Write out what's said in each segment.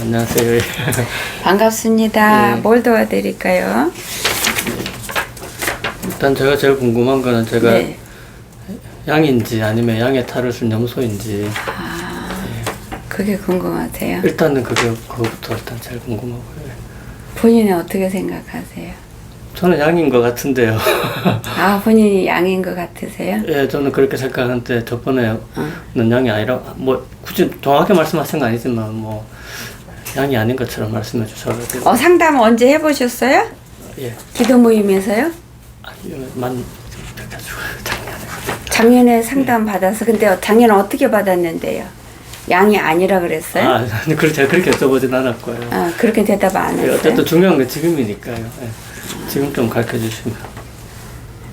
안녕하세요. 반갑습니다. 네. 뭘 도와드릴까요? 일단 제가 제일 궁금한 거는 제가 네. 양인지 아니면 양의 탈을 쓴 염소인지 그게 궁금하세요? 일단은 그거부터 일단 제일 궁금하고요. 본인은 어떻게 생각하세요? 저는 양인 것 같은데요. 아, 본인이 양인 것 같으세요? 예, 저는 그렇게 생각하는데 저번에는 양이 아니라 뭐 굳이 정확하게 말씀하신 건 아니지만 뭐 양이 아닌 것처럼 말씀해 주셔가지고 상담 언제 해보셨어요? 예, 기도 모임에서요? 만 그래가지고 작년에 상담 받아서 근데 작년에 어떻게 받았는데요? 양이 아니라 그랬어요? 아니 제가 그렇게 여쭤보진 않았고요. 그렇게 대답 안 예, 했어요? 어쨌든 중요한 건 지금이니까요. 예. 지금 좀 가르쳐 주시면.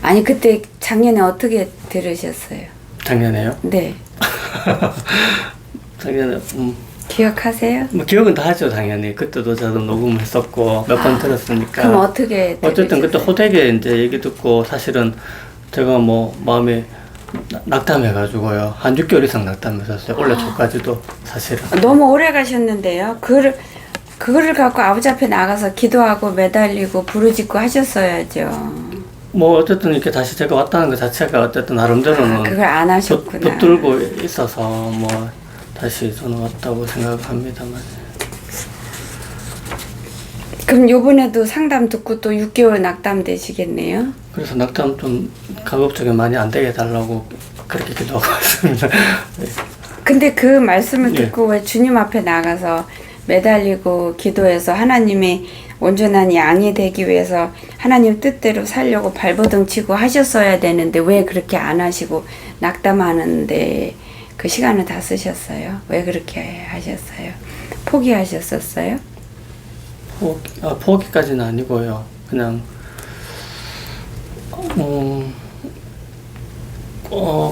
아니 그때 작년에 어떻게 들으셨어요? 작년에요? 네. 작년에 기억하세요? 뭐 기억은 다 하죠 당연히. 그때도 저도 녹음을 했었고 몇 번 들었으니까. 그럼 어떻게 어쨌든 그때 들으셨어요? 호되게 이제 얘기 듣고 사실은 제가 뭐 마음에 낙담해가지고요. 한 6개월 이상 낙담했었어요. 올해 초까지도 사실은. 너무 오래 가셨는데요. 그거를 갖고 아버지 앞에 나가서 기도하고 매달리고 부르짖고 하셨어야죠. 뭐 어쨌든 이렇게 다시 제가 왔다는 것 자체가 어쨌든 나름대로는 그걸 안 하셨구나. 붙들고 있어서 뭐 다시 저는 왔다고 생각합니다만. 그럼 요번에도 상담 듣고 또 6개월 낙담 되시겠네요. 그래서 낙담 좀 가급적이 많이 안 되게 해달라고 그렇게 기도하고 있습니다. 네. 근데 그 말씀을 예. 듣고 왜 주님 앞에 나가서 매달리고 기도해서 하나님의 온전한 양이 되기 위해서 하나님 뜻대로 살려고 발버둥 치고 하셨어야 되는데 왜 그렇게 안 하시고 낙담하는데 그 시간을 다 쓰셨어요? 왜 그렇게 하셨어요? 포기하셨었어요? 포기까지는 아니고요. 그냥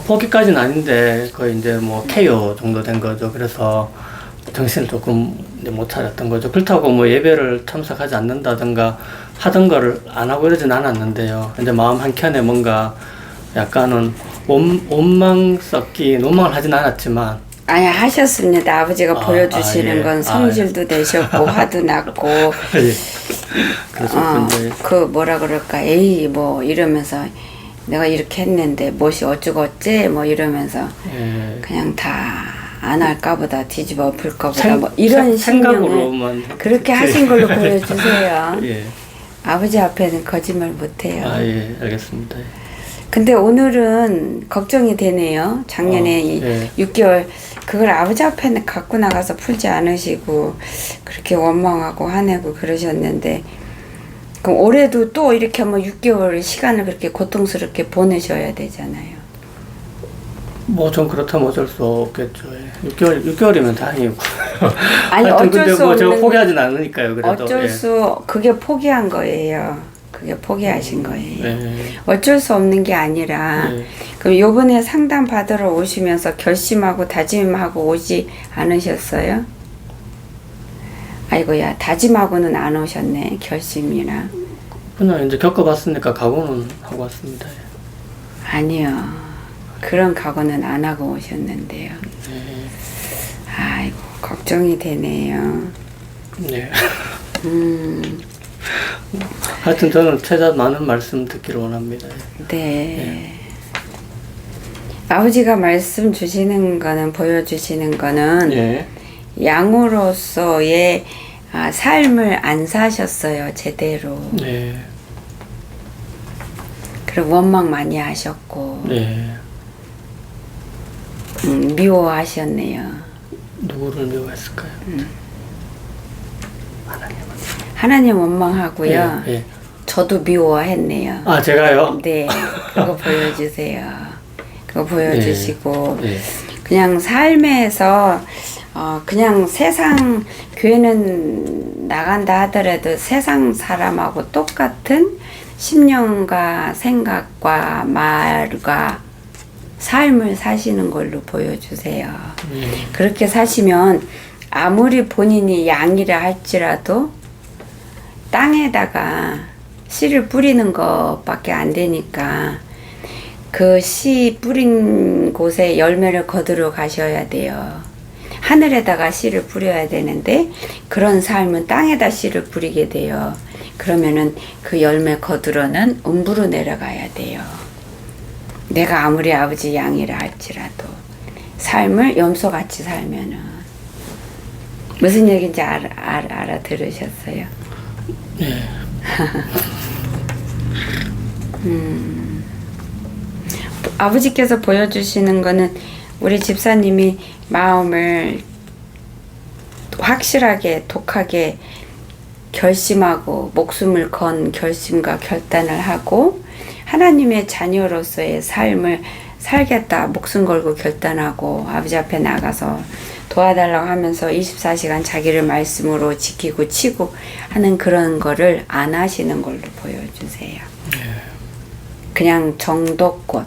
포기까지는 아닌데 거의 이제 뭐 KO 정도 된 거죠. 그래서 정신을 조금 이제 못 차렸던 거죠. 그렇다고 뭐 예배를 참석하지 않는다든가 하던 거를 안 하고 이러진 않았는데요. 이제 마음 한켠에 뭔가 약간은 원망 섞인 원망을 하진 않았지만 아니 하셨습니다. 아버지가 보여주시는 예. 건 성질도 내셨고 화도 났고 예. 그래서 그 뭐라 그럴까 에이 뭐 이러면서 내가 이렇게 했는데 무엇이 어쩌고 어째 뭐 이러면서 예. 그냥 다 안 할까 보다 뒤집어 엎을까 보다 뭐 이런 생각으로만 신명을 그렇게 하신 걸로 보여주세요. 예. 아버지 앞에는 거짓말 못해요. 예, 알겠습니다. 근데 오늘은 걱정이 되네요. 작년에 예. 6개월 그걸 아버지 앞에는 갖고 나가서 풀지 않으시고 그렇게 원망하고 화내고 그러셨는데 그럼 올해도 또 이렇게 하면 6개월 시간을 그렇게 고통스럽게 보내셔야 되잖아요. 뭐 좀 그렇다면 어쩔 수 없겠죠. 예. 6개월이면 다행이고. 아니 어쩔 수 뭐 제가 없는 포기하진 않으니까요. 그래도 어쩔 예. 수 그게 포기한 거예요. 그게 포기하신 거예요. 예. 어쩔 수 없는 게 아니라 예. 그럼 요번에 상담 받으러 오시면서 결심하고 다짐하고 오지 않으셨어요? 아이고야 다짐하고는 안 오셨네. 결심이나. 그냥 이제 겪어봤으니까 각오는 하고 왔습니다. 예. 아니요. 그런 각오는 안 하고 오셨는데요. 예. 아이고 걱정이 되네요. 네. 하여튼 저는 최대한 많은 말씀 듣기를 원합니다. 네. 아버지가 말씀 주시는 거는 보여주시는 거는 예. 양으로서의 삶을 안 사셨어요 제대로. 네. 그리고 원망 많이 하셨고 네. 미워하셨네요. 누구를 미워했을까요? 하나님 원망하고요. 예. 예. 저도 미워했네요. 아 제가요? 네, 그거 보여주세요. 그거 보여주시고 예. 그냥 삶에서 그냥 세상 교회는 나간다 하더라도 세상 사람하고 똑같은 신념과 생각과 말과 삶을 사시는 걸로 보여주세요. 그렇게 사시면 아무리 본인이 양이라 할지라도 땅에다가 씨를 뿌리는 것밖에 안 되니까 그 씨 뿌린 곳에 열매를 거두러 가셔야 돼요. 하늘에다가 씨를 뿌려야 되는데 그런 삶은 땅에다 씨를 뿌리게 돼요. 그러면은 그 열매 거두러는 음부로 내려가야 돼요. 내가 아무리 아버지 양이라 할지라도 삶을 염소같이 살면은 무슨 얘기인지 알아들으셨어요? 네. 아버지께서 보여주시는 거는 우리 집사님이 마음을 확실하게 독하게 결심하고 목숨을 건 결심과 결단을 하고 하나님의 자녀로서의 삶을 살겠다 목숨 걸고 결단하고 아버지 앞에 나가서 도와달라고 하면서 24시간 자기를 말씀으로 지키고 치고 하는 그런 거를 안 하시는 걸로 보여주세요. 그냥 정도껏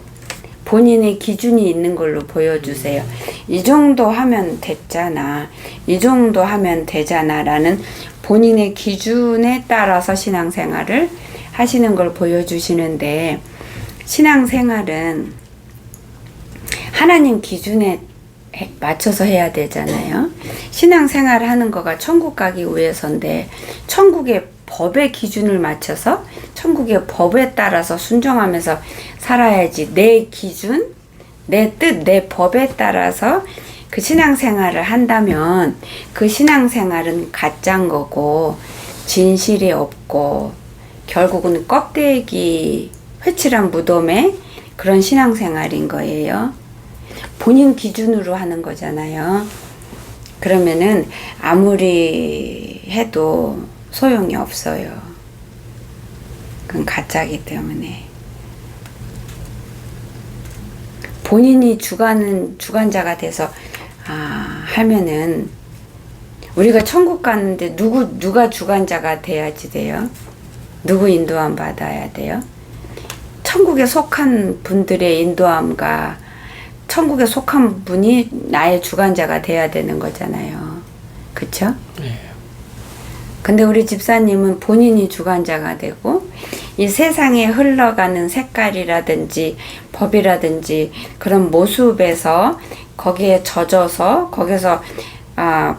본인의 기준이 있는 걸로 보여주세요. 이 정도 하면 됐잖아. 이 정도 하면 되잖아. 라는 본인의 기준에 따라서 신앙생활을 하시는 걸 보여주시는데 신앙생활은 하나님 기준에 맞춰서 해야 되잖아요. 신앙생활을 하는 거가 천국 가기 위해서인데 천국의 법의 기준을 맞춰서 천국의 법에 따라서 순종하면서 살아야지 내 기준, 내 뜻, 내 법에 따라서 그 신앙생활을 한다면 그 신앙생활은 가짜인 거고 진실이 없고 결국은 껍데기 회칠한 무덤의 그런 신앙생활인 거예요. 본인 기준으로 하는 거잖아요. 그러면은 아무리 해도 소용이 없어요. 그건 가짜기 때문에. 본인이 주관자가 돼서 하면은 우리가 천국 가는데 누가 주관자가 돼야지 돼요? 누구 인도함 받아야 돼요? 천국에 속한 분들의 인도함과 천국에 속한 분이 나의 주관자가 돼야 되는 거잖아요. 그쵸? 네. 근데 우리 집사님은 본인이 주관자가 되고 이 세상에 흘러가는 색깔이라든지 법이라든지 그런 모습에서 거기에 젖어서 거기서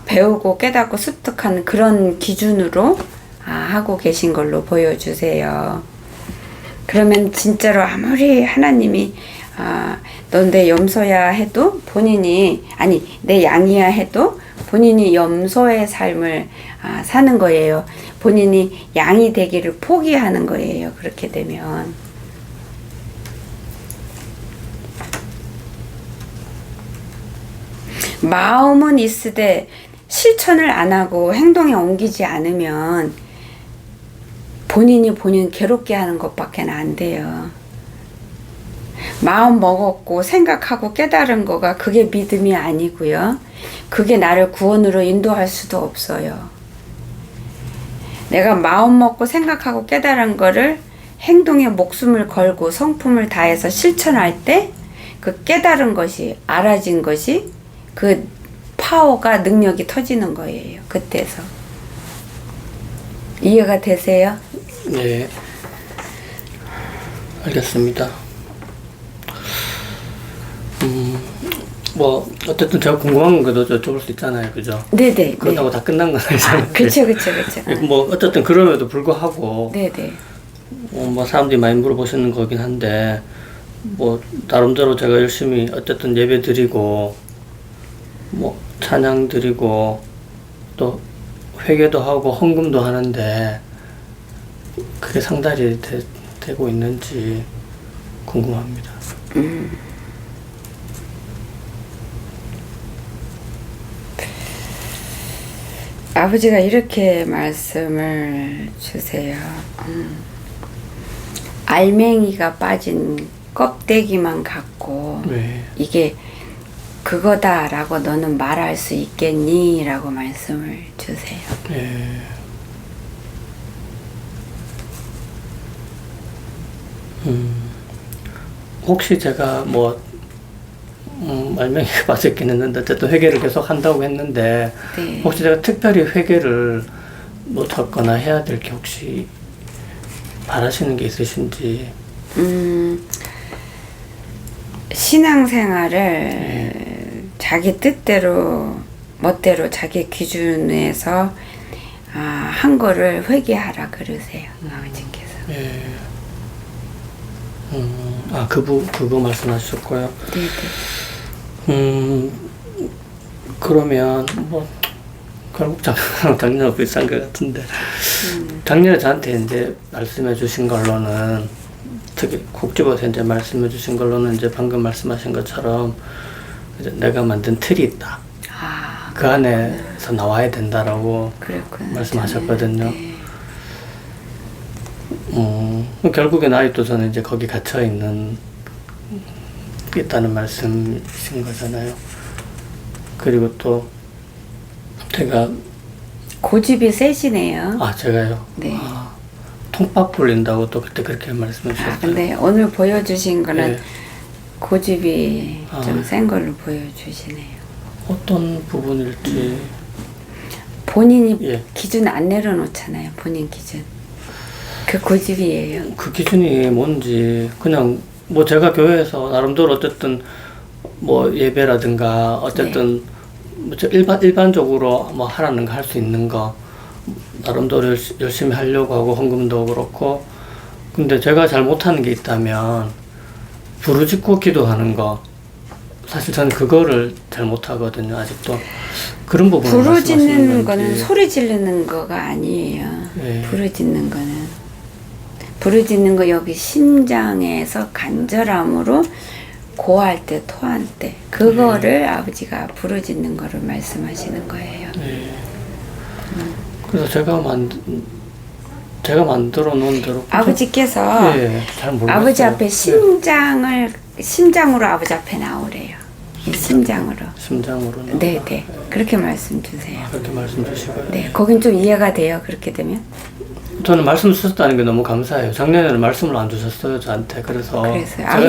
배우고 깨닫고 습득하는 그런 기준으로 하고 계신 걸로 보여주세요. 그러면 진짜로 아무리 하나님이 넌 내 염소야 해도 본인이 내 양이야 해도 본인이 염소의 삶을 사는 거예요. 본인이 양이 되기를 포기하는 거예요. 그렇게 되면 마음은 있으되 실천을 안 하고 행동에 옮기지 않으면 본인 괴롭게 하는 것밖에 안 돼요. 마음 먹었고 생각하고 깨달은 거가 그게 믿음이 아니고요. 그게 나를 구원으로 인도할 수도 없어요. 내가 마음 먹고 생각하고 깨달은 거를 행동에 목숨을 걸고 성품을 다해서 실천할 때 그 깨달은 것이 알아진 것이 그 파워가 능력이 터지는 거예요. 그때서. 이해가 되세요? 네. 알겠습니다. 뭐 어쨌든 제가 궁금한 것도 여쭤볼 수 있잖아요, 그죠? 네네. 그렇다고 다 끝난 건 아니잖아요. 그쵸. 뭐 어쨌든 그럼에도 불구하고 네네. 뭐 사람들이 많이 물어보시는 거긴 한데 뭐 나름대로 제가 열심히 어쨌든 예배 드리고 뭐 찬양 드리고 또 회개도 하고 헌금도 하는데 그게 상달이 되고 있는지 궁금합니다. 아버지가 이렇게 말씀을 주세요. 알맹이가 빠진 껍데기만 갖고 네. 이게 그거다라고 너는 말할 수 있겠니? 라고 말씀을 주세요. 네. 혹시 제가 뭐 알맹이가 빠졌긴 했는데 어쨌든 회개를 계속 한다고 했는데 네. 혹시 제가 특별히 회개를 못하거나 해야 될 게 혹시 바라시는 게 있으신지. 신앙생활을 자기 뜻대로 멋대로 자기 기준에서 한 거를 회개하라 그러세요. 아버지께서. 예. 그거 말씀하셨고요. 네네. 그러면 뭐 결국 작년하고 비슷한 것 같은데 작년에 저한테 이제 말씀해 주신 걸로는 특히 콕 집어서 이제 말씀해 주신 걸로는 이제 방금 말씀하신 것처럼 이제 내가 만든 틀이 있다. 그 안에서 나와야 된다라고 그랬구나. 말씀하셨거든요. 네. 결국엔 아직도 저는 이제 거기 갇혀 있다는 말씀이신 거잖아요. 그리고 또 제가 고집이 세시네요. 제가요. 네. 통밥 불린다고 또 그때 그렇게 말씀해 주셨어요. 근데 오늘 보여주신 거는 네. 고집이 좀 센 걸로 보여주시네요. 어떤 부분일지. 본인이 예. 기준 안 내려놓잖아요. 본인 기준. 그 고집이에요. 그 기준이 뭔지 그냥 뭐 제가 교회에서 나름대로 어쨌든 뭐 예배라든가 어쨌든 뭐 일반적으로 뭐 하라는 거 할 수 있는 거 나름대로 열심히 하려고 하고 헌금도 그렇고 근데 제가 잘 못하는 게 있다면 부르짖고 기도하는 거 사실 저는 그거를 잘 못하거든요. 아직도 그런 부분 부르짖는 거는 소리 지르는 거가 아니에요. 예. 부르짖는 거 여기 심장에서 간절함으로 고할 때 토할 때 그거를 아버지가 부르짖는 거를 말씀하시는 거예요. 네. 그래서 제가 만들어 놓은 대로 아버지께서 잘 모르겠어요. 아버지 앞에 심장으로 아버지 앞에 나오래요. 이 심장으로. 심장으로. 네. 그렇게 말씀 주세요. 그렇게 말씀 주시고요. 네, 거긴 좀 이해가 돼요. 그렇게 되면. 저는 말씀 주셨다는 게 너무 감사해요. 작년에는 말씀을 안 주셨어요, 저한테. 그래서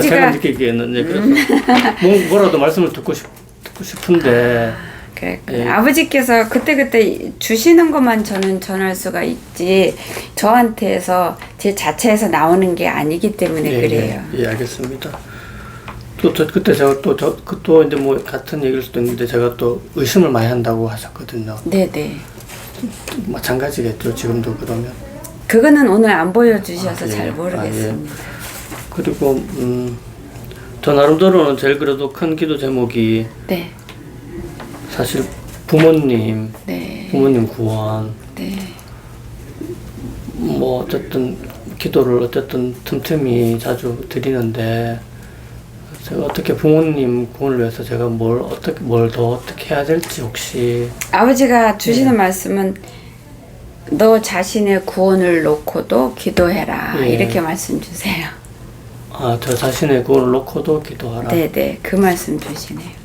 제가 느끼기에는 그래서 뭐라도 말씀을 듣고 싶은데 그랬구나. 예. 아버지께서 그때 주시는 것만 저는 전할 수가 있지 저한테서 제 자체에서 나오는 게 아니기 때문에 그래요. 예, 알겠습니다. 그때 제가 또 이제 뭐 같은 얘기일 수도 있는데 제가 또 의심을 많이 한다고 하셨거든요. 네네. 마찬가지겠죠, 지금도 그러면. 그거는 오늘 안 보여주셔서 잘 모르겠습니다. 그리고 저 나름대로는 제일 그래도 큰 기도 제목이 네. 사실 부모님 구원. 네. 뭐 어쨌든 기도를 어쨌든 틈틈이 자주 드리는데 제가 어떻게 부모님 구원을 위해서 제가 뭘 더 어떻게 해야 될지 혹시 아버지가 주시는 말씀은 너 자신의 구원을 놓고도 기도해라 이렇게 말씀 주세요. 저 자신의 구원을 놓고도 기도하라. 네네 그 말씀 주시네요.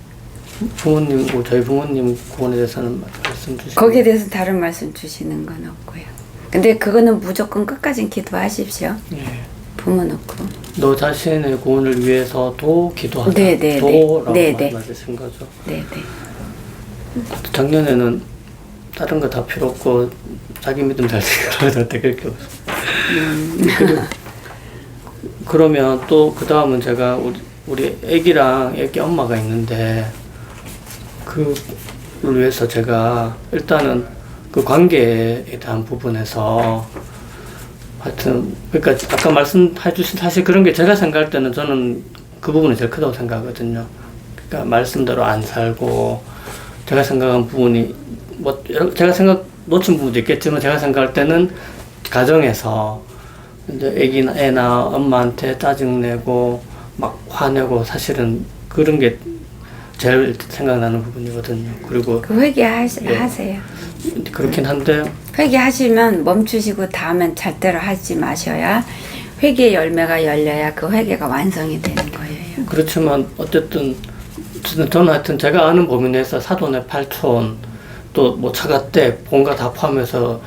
저희 부모님 구원에 대해서는 말씀 주시고 거기에 대해서 다른 말씀 주시는 건 없고요. 근데 그거는 무조건 끝까지 기도하십시오. 부모 놓고. 너 자신의 구원을 위해서도 기도하라. 네네네. 도라고 말씀하신 거죠. 네네. 작년에는 다른 거 다 필요 없고 자기 믿음 잘 생각할 때 그렇게 없어요. 그러면 또 그 다음은 제가 우리 애기랑 애기 엄마가 있는데 그를 위해서 제가 일단은 그 관계에 대한 부분에서 하여튼 그러니까 아까 말씀해 주신 사실 그런 게 제가 생각할 때는 저는 그 부분이 제일 크다고 생각하거든요. 그러니까 말씀대로 안 살고 제가 생각한 부분이 뭐 제가 놓친 부분도 있겠지만 제가 생각할 때는 가정에서 이제 애나 엄마한테 짜증내고 막 화내고 사실은 그런 게 제일 생각나는 부분이거든요. 그리고 회개하세요. 그렇긴 한데 회개하시면 멈추시고 다음엔 절대로 하지 마셔야 회개의 열매가 열려야 그 회개가 완성이 되는 거예요. 그렇지만 어쨌든 저는 하여튼 제가 아는 범위 내에서 사돈의 팔촌 또 뭐 차가댁 본가 다 포함해서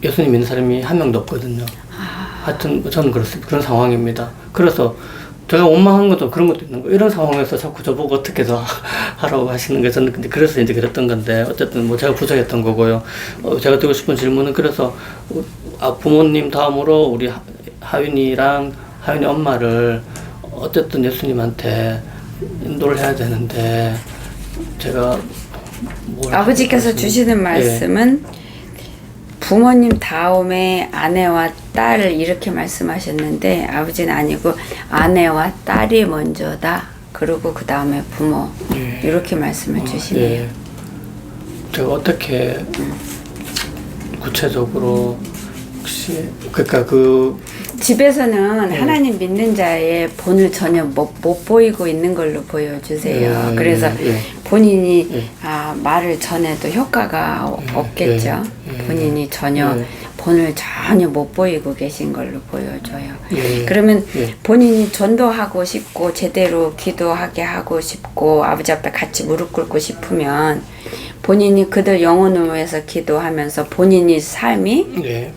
예수님 믿는 사람이 한 명도 없거든요. 하여튼 저는 그런 상황입니다. 그래서 제가 원망한 것도 그런 것도 있는 거예요. 이런 상황에서 자꾸 저보고 어떻게 더 하라고 하시는 게 저는 근데 그래서 이제 그랬던 건데 어쨌든 뭐 제가 부족했던 거고요. 제가 드리고 싶은 질문은 그래서 부모님 다음으로 우리 하윤이 엄마를 어쨌든 예수님한테 인도를 해야 되는데 제가 아버지께서 주시는 말씀은 부모님 다음에 아내와 딸 이렇게 말씀하셨는데 아버지는 아니고 아내와 딸이 먼저다. 그리고 그 다음에 부모 이렇게 말씀을 주시네요. 제가 어떻게 구체적으로 혹시 그러니까 그 집에서는 하나님 믿는 자의 본을 전혀 못 보이고 있는 걸로 보여주세요. 그래서 본인이 말을 전해도 효과가 없겠죠. 본인이 전혀 본을 전혀 못 보이고 계신 걸로 보여줘요. 그러면 본인이 전도하고 싶고 제대로 기도하게 하고 싶고 아버지 앞에 같이 무릎 꿇고 싶으면 본인이 그들 영혼을 위해서 기도하면서 본인이 삶이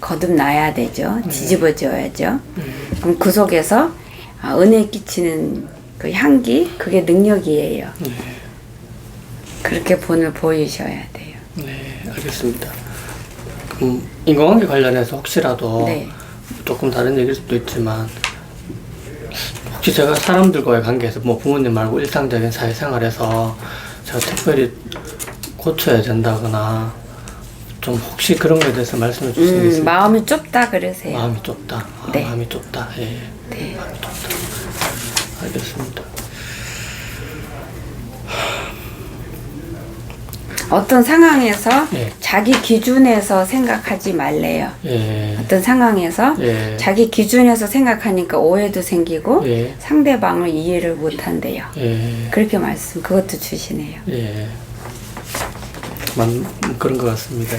거듭나야 되죠. 뒤집어져야죠. 그럼 그 속에서 은혜 끼치는 그 향기, 그게 능력이에요. 그렇게 본을 보이셔야 돼요. 네, 알겠습니다. 그럼 인간관계 관련해서 혹시라도 조금 다른 얘기일 수도 있지만 혹시 제가 사람들과의 관계에서 뭐 부모님 말고 일상적인 사회생활에서 제가 특별히 고쳐야 된다거나 좀 혹시 그런 거에 대해서 말씀해 주실 수 있어요? 마음이 좁다 그러세요. 마음이 좁다. 네. 마음이 좁다. 마음이 좁다. 알겠습니다. 어떤 상황에서 자기 기준에서 생각하지 말래요. 어떤 상황에서 자기 기준에서 생각하니까 오해도 생기고 상대방을 이해를 못한대요. 그렇게 말씀 그것도 주시네요. 그런 것 같습니다.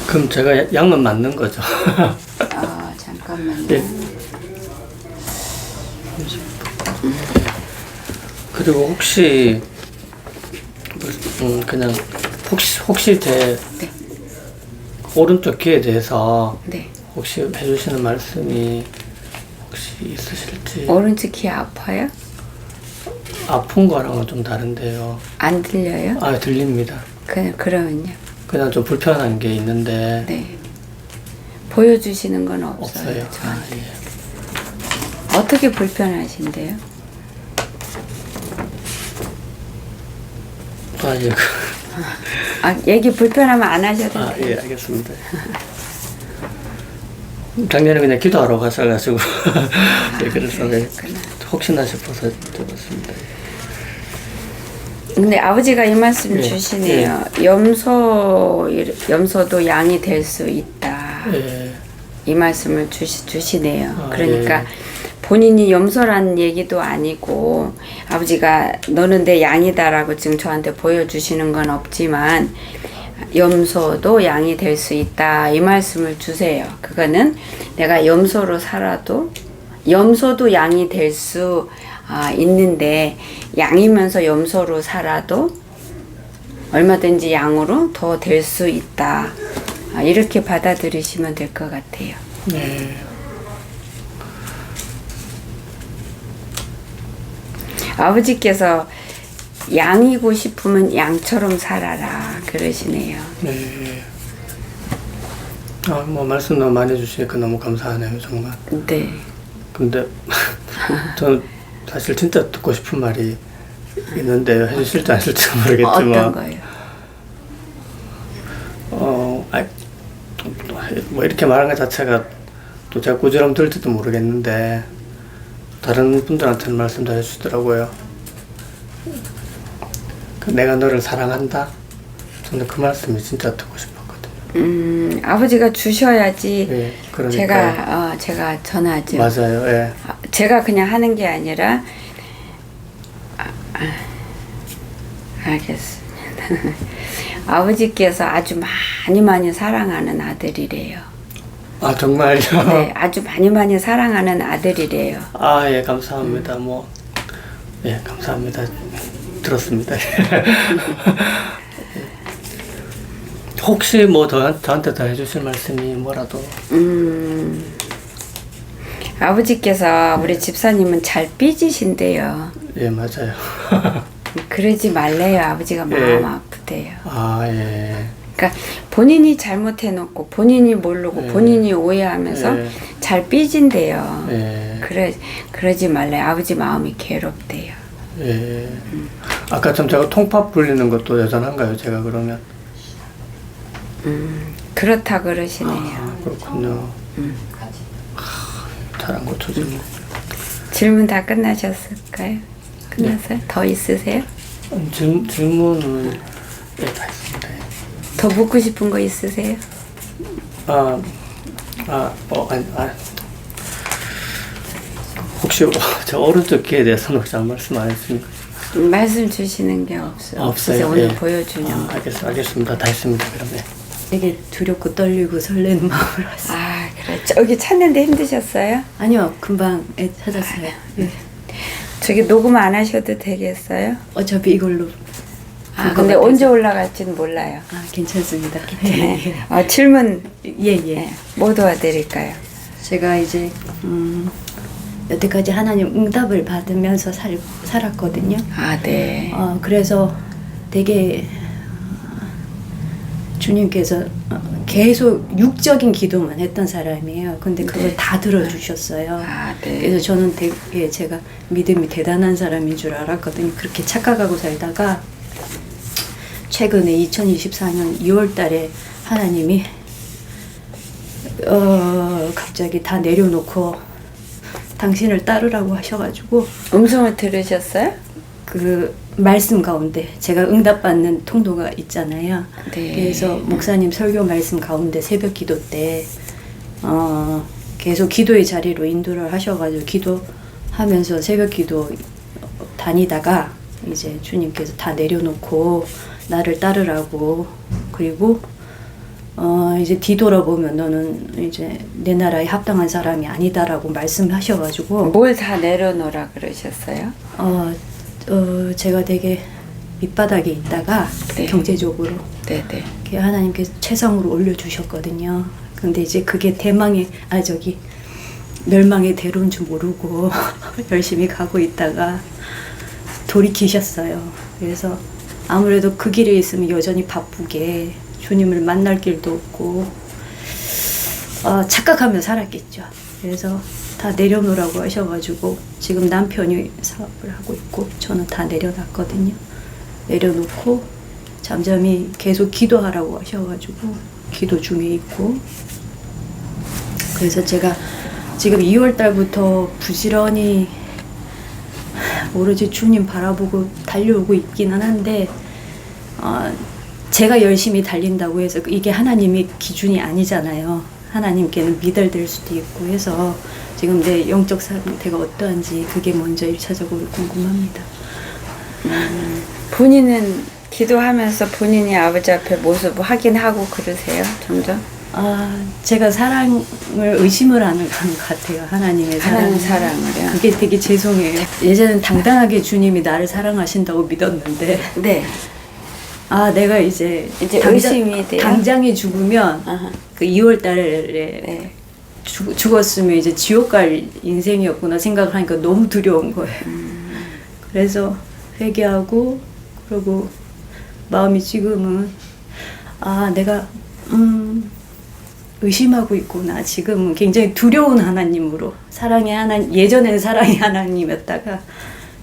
그럼 제가 양은 맞는 거죠? 잠깐만요. 그리고 혹시 그냥 혹시 제 오른쪽 귀에 대해서 혹시 해주시는 말씀이 혹시 있으실지? 오른쪽 귀 아파요? 아픈 거랑은 좀 다른데요. 안 들려요? 들립니다. 그러면요? 그냥 좀 불편한 게 있는데. 보여주시는 건 없어요. 없어요. 저한테. 어떻게 불편하신데요? 얘기 불편하면 안 하셔도 돼요. 알겠습니다. 작년에 그냥 기도하러 가셔가지고 그래서 혹시나 싶어서 들었습니다. 근데 아버지가 이 말씀 주시네요. 염소도 양이 될 수 있다. 이 말씀을 주시네요. 그러니까 본인이 염소라는 얘기도 아니고 아버지가 너는 내 양이다라고 지금 저한테 보여주시는 건 없지만 염소도 양이 될 수 있다 이 말씀을 주세요. 그거는 내가 염소로 살아도 염소도 양이 될 수 있는데 양이면서 염소로 살아도 얼마든지 양으로 더 될 수 있다. 이렇게 받아들이시면 될 것 같아요. 아버지께서 양이고 싶으면 양처럼 살아라 그러시네요. 뭐 말씀 너무 많이 해주시니까 너무 감사하네요, 정말. 근데 저는 사실 진짜 듣고 싶은 말이 있는데 해주실지 안 하실지 모르겠지만. 어떤 거예요? 뭐 이렇게 말하는 것 자체가 또 제가 꾸지람 들지도 모르겠는데 다른 분들한테는 말씀도 해주시더라고요. 내가 너를 사랑한다. 저는 그 말씀이 진짜 듣고 싶었거든요. 아버지가 주셔야지. 그러니까요. 제가 전하죠. 맞아요. 제가 그냥 하는 게 아니라 알겠습니다. 아버지께서 아주 많이 사랑하는 아들이래요. 정말요? 네, 아주 많이 사랑하는 아들이래요. 감사합니다. 감사합니다. 들었습니다. 혹시 뭐 저한테 더 해주실 말씀이 뭐라도? 아버지께서 우리 집사님은 잘 삐지신데요. 맞아요. 그러지 말래요. 아버지가 마음 아프대요. 그러니까 본인이 잘못해놓고 본인이 모르고 본인이 오해하면서 잘 삐진대요. 그러지 말래. 아버지 마음이 괴롭대요. 예. 아까 좀 제가 통팝 불리는 것도 여전한가요? 제가 그러면? 그렇다 그러시네요. 아, 그렇군요. 잘안 고쳐지네. 질문 다 끝나셨을까요? 끝났어요? 더 있으세요? 질문은 예, 다 있습니다. 예. 더 묻고 싶은 거 있으세요? 혹시 저 오른쪽 귀에 대해서는 혹시 아무 말씀 안 했습니까? 말씀 주시는 게 없어요. 오늘 예. 보여주는. 알겠습니다. 다 했습니다. 그러면. 되게 두렵고 떨리고 설레는 마음으로 왔어요. 아, 그래. 저기 찾는데 힘드셨어요? 아니요, 금방 찾았어요. 예. 저기 녹음 안 하셔도 되겠어요? 어차피 이걸로. 아, 근데 언제 올라갈지는 몰라요. 아, 괜찮습니다. 네. 질문 예. 뭐 도와드릴까요? 제가 이제 여태까지 하나님 응답을 받으면서 살았거든요. 아, 네. 그래서 되게 주님께서 계속 육적인 기도만 했던 사람이에요. 근데 그걸 네. 다 들어주셨어요. 아, 네. 그래서 저는 되게 제가 믿음이 대단한 사람인 줄 알았거든요. 그렇게 착각하고 살다가 최근에 2024년 2월 달에 하나님이 갑자기 다 내려놓고 당신을 따르라고 하셔가지고 음성을 들으셨어요? 그 말씀 가운데 제가 응답받는 통로가 있잖아요. 네. 그래서 목사님 설교 말씀 가운데 새벽 기도 때 계속 기도의 자리로 인도를 하셔가지고 기도하면서 새벽 기도 다니다가 이제 주님께서 다 내려놓고 나를 따르라고, 그리고 이제 뒤돌아보면 너는 이제 내 나라에 합당한 사람이 아니다라고 말씀하셔가지고 뭘 다 내려놓으라 그러셨어요? 제가 되게 밑바닥에 있다가 네. 경제적으로 네네. 하나님께서 최상으로 올려주셨거든요. 근데 이제 그게 멸망의 대로인 줄 모르고 열심히 가고 있다가 돌이키셨어요. 그래서 아무래도 그 길에 있으면 여전히 바쁘게 주님을 만날 길도 없고 착각하며 살았겠죠. 그래서 다 내려놓으라고 하셔가지고 지금 남편이 사업을 하고 있고 저는 다 내려놨거든요. 내려놓고 잠잠히 계속 기도하라고 하셔가지고 기도 중에 있고, 그래서 제가 지금 2월 달부터 부지런히 오로지 주님 바라보고 달려오고 있기는 한데 제가 열심히 달린다고 해서 이게 하나님의 기준이 아니잖아요. 하나님께는 미달될 수도 있고 해서 지금 내 영적 상태가 어떠한지 그게 먼저 1차적으로 궁금합니다. 본인은 기도하면서 본인이 아버지 앞에 모습 확인하고 그러세요? 점점? 제가 사랑을 의심을 하는 것 같아요. 하나님의 하나님 사랑을요? 그게 되게 죄송해요. 예전엔 당당하게 주님이 나를 사랑하신다고 믿었는데 네. 내가 이제 의심이 돼요? 당장에 죽으면 아하. 그 2월 달에 네. 죽었으면 이제 지옥 갈 인생이었구나 생각을 하니까 너무 두려운 거예요. 그래서 회개하고, 그리고 마음이 지금은 내가 의심하고 있구나. 지금은 굉장히 두려운 하나님으로, 예전에는 사랑의 하나님이었다가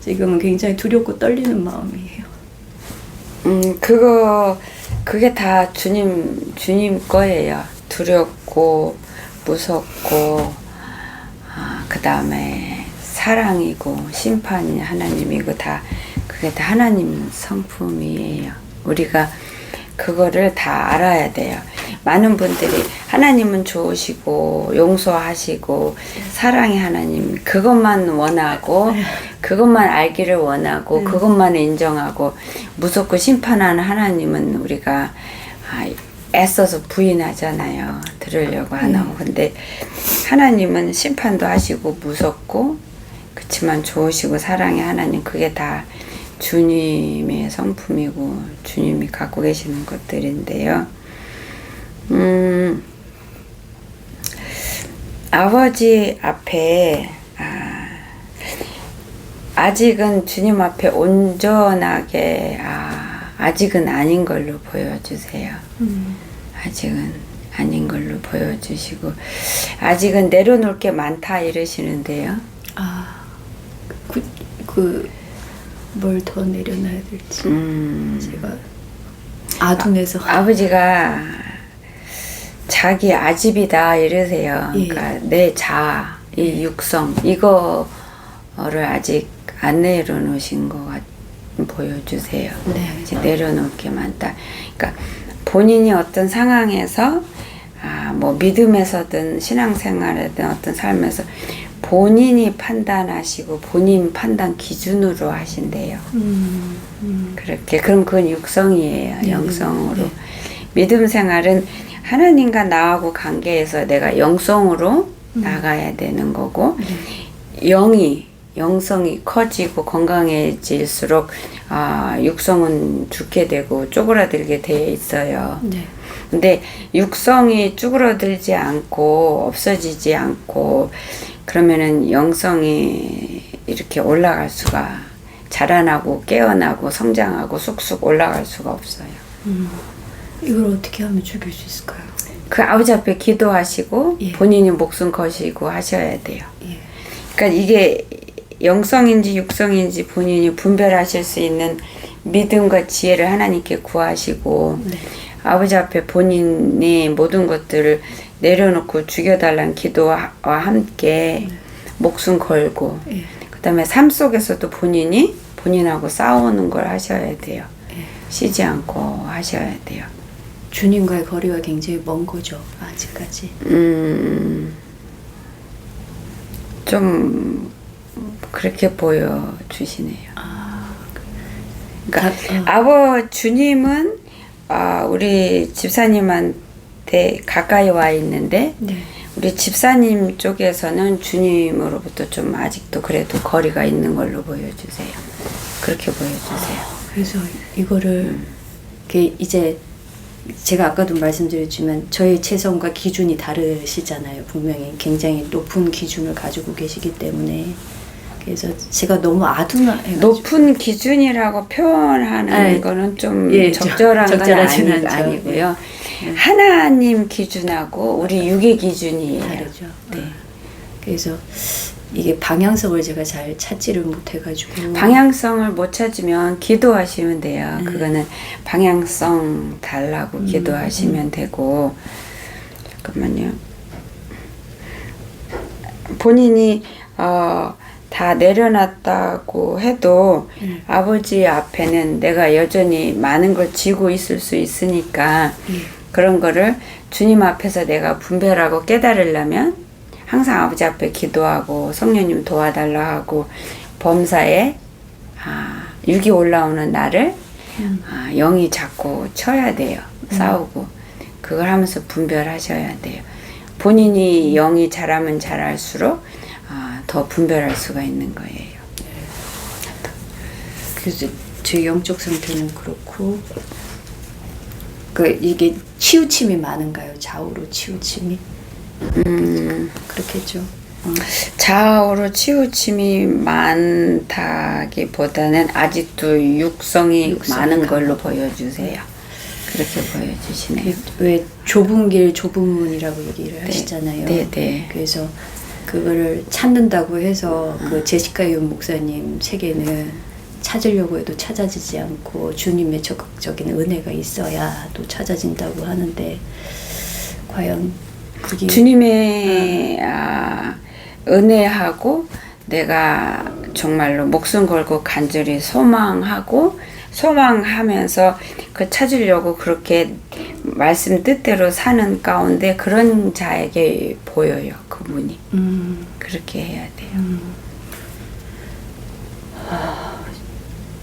지금은 굉장히 두렵고 떨리는 마음이에요. 그게 다 주님 거예요. 두렵고, 무섭고, 그 다음에 사랑이고, 심판이 하나님이고, 그게 다 하나님 성품이에요. 우리가 그거를 다 알아야 돼요. 많은 분들이 하나님은 좋으시고, 용서하시고, 사랑의 하나님, 그것만 원하고, 그것만 알기를 원하고, 그것만 인정하고, 무섭고 심판하는 하나님은 우리가 애써서 부인하잖아요. 들으려고 하나고. 근데 하나님은 심판도 하시고, 무섭고, 그렇지만 좋으시고, 사랑의 하나님, 그게 다 주님의 성품이고 주님이 갖고 계시는 것들인데요. 아버지 앞에 아직은 주님 앞에 온전하게 아직은 아닌 걸로 보여주세요. 아닌 걸로 보여주시고 아직은 내려놓을 게 많다 이러시는데요. 아, 뭘 더 내려놔야 될지 제가 아둔해서 아버지가 자기 아집이다 이러세요. 예. 그러니까 내 자아, 이 육성 이거를 아직 안 내려놓으신 것 보여주세요. 네. 이제 내려놓을 게 많다. 그러니까 본인이 어떤 상황에서 뭐 믿음에서든 신앙생활이든 어떤 삶에서 본인이 판단하시고 본인 판단 기준으로 하신대요. 그렇게 그럼 그건 육성이에요. 영성으로. 네. 믿음 생활은 하나님과 나하고 관계에서 내가 영성으로 나가야 되는 거고 영성이 커지고 건강해질수록 육성은 죽게 되고 쪼그라들게 되어 있어요. 네. 근데 육성이 쭈그러들지 않고 없어지지 않고 그러면은 영성이 이렇게 올라갈 수가 자라나고 깨어나고 성장하고 쑥쑥 올라갈 수가 없어요. 이걸 어떻게 하면 죽일 수 있을까요? 그 아버지 앞에 기도하시고 예. 본인이 목숨 거시고 하셔야 돼요. 예. 그러니까 이게 영성인지 육성인지 본인이 분별하실 수 있는 믿음과 지혜를 하나님께 구하시고 네. 아버지 앞에 본인이 모든 것들을 내려놓고 죽여달라는 기도와 함께 목숨 걸고 예. 그 다음에 삶 속에서도 본인하고 싸우는 걸 하셔야 돼요. 예. 쉬지 않고 하셔야 돼요. 주님과의 거리가 굉장히 먼 거죠. 아직까지. 좀 그렇게 보여주시네요. 그러니까 주님은 우리 집사님한테 가까이 와 있는데 네. 우리 집사님 쪽에서는 주님으로부터 좀 아직도 그래도 거리가 있는 걸로 보여주세요. 그렇게 보여주세요. 그래서 이거를 이제 제가 아까도 말씀드렸지만 저희 체성과 기준이 다르시잖아요. 분명히 굉장히 높은 기준을 가지고 계시기 때문에 그래서 제가 너무 아둔해가지고 높은 기준이라고 표현하는 거는 좀 예, 적절한 건 적절하진 않죠. 아니고요. 네. 하나님 기준하고 우리 육의 기준이에요. 다르죠. 네. 그래서 이게 방향성을 제가 잘 찾지를 못해가지고 방향성을 못 찾으면 기도하시면 돼요. 그거는 방향성 달라고 기도하시면 되고 잠깐만요. 본인이 다 내려놨다고 해도 아버지 앞에는 내가 여전히 많은 걸 지고 있을 수 있으니까 그런 거를 주님 앞에서 내가 분별하고 깨달으려면 항상 아버지 앞에 기도하고 성령님 도와달라 하고 범사에 육이 올라오는 나를 영이 잡고 쳐야 돼요. 싸우고 그걸 하면서 분별하셔야 돼요. 본인이 영이 자라면 자랄수록 더 분별할 수가 있는 거예요. 그래서 제 영적 상태는 그렇고 이게 치우침이 많은가요? 좌우로 치우침이? 그렇겠죠. 좌우로 치우침이 많다기보다는 아직도 육성이 많은 걸로 보여주세요. 그렇게 보여주시네요. 왜 좁은 길 좁은 문이라고 얘기를 하시잖아요. 네. 그래서 그거를 찾는다고 해서 그 제시카 이온 목사님 책에는 찾으려고 해도 찾아지지 않고 주님의 적극적인 은혜가 있어야 또 찾아진다고 하는데 과연 그게 주님의 은혜하고 내가 정말로 목숨 걸고 간절히 소망하면서 그 찾으려고 그렇게 말씀 뜻대로 사는 가운데 그런 자에게 보여요. 그분이. 그렇게 해야 돼요.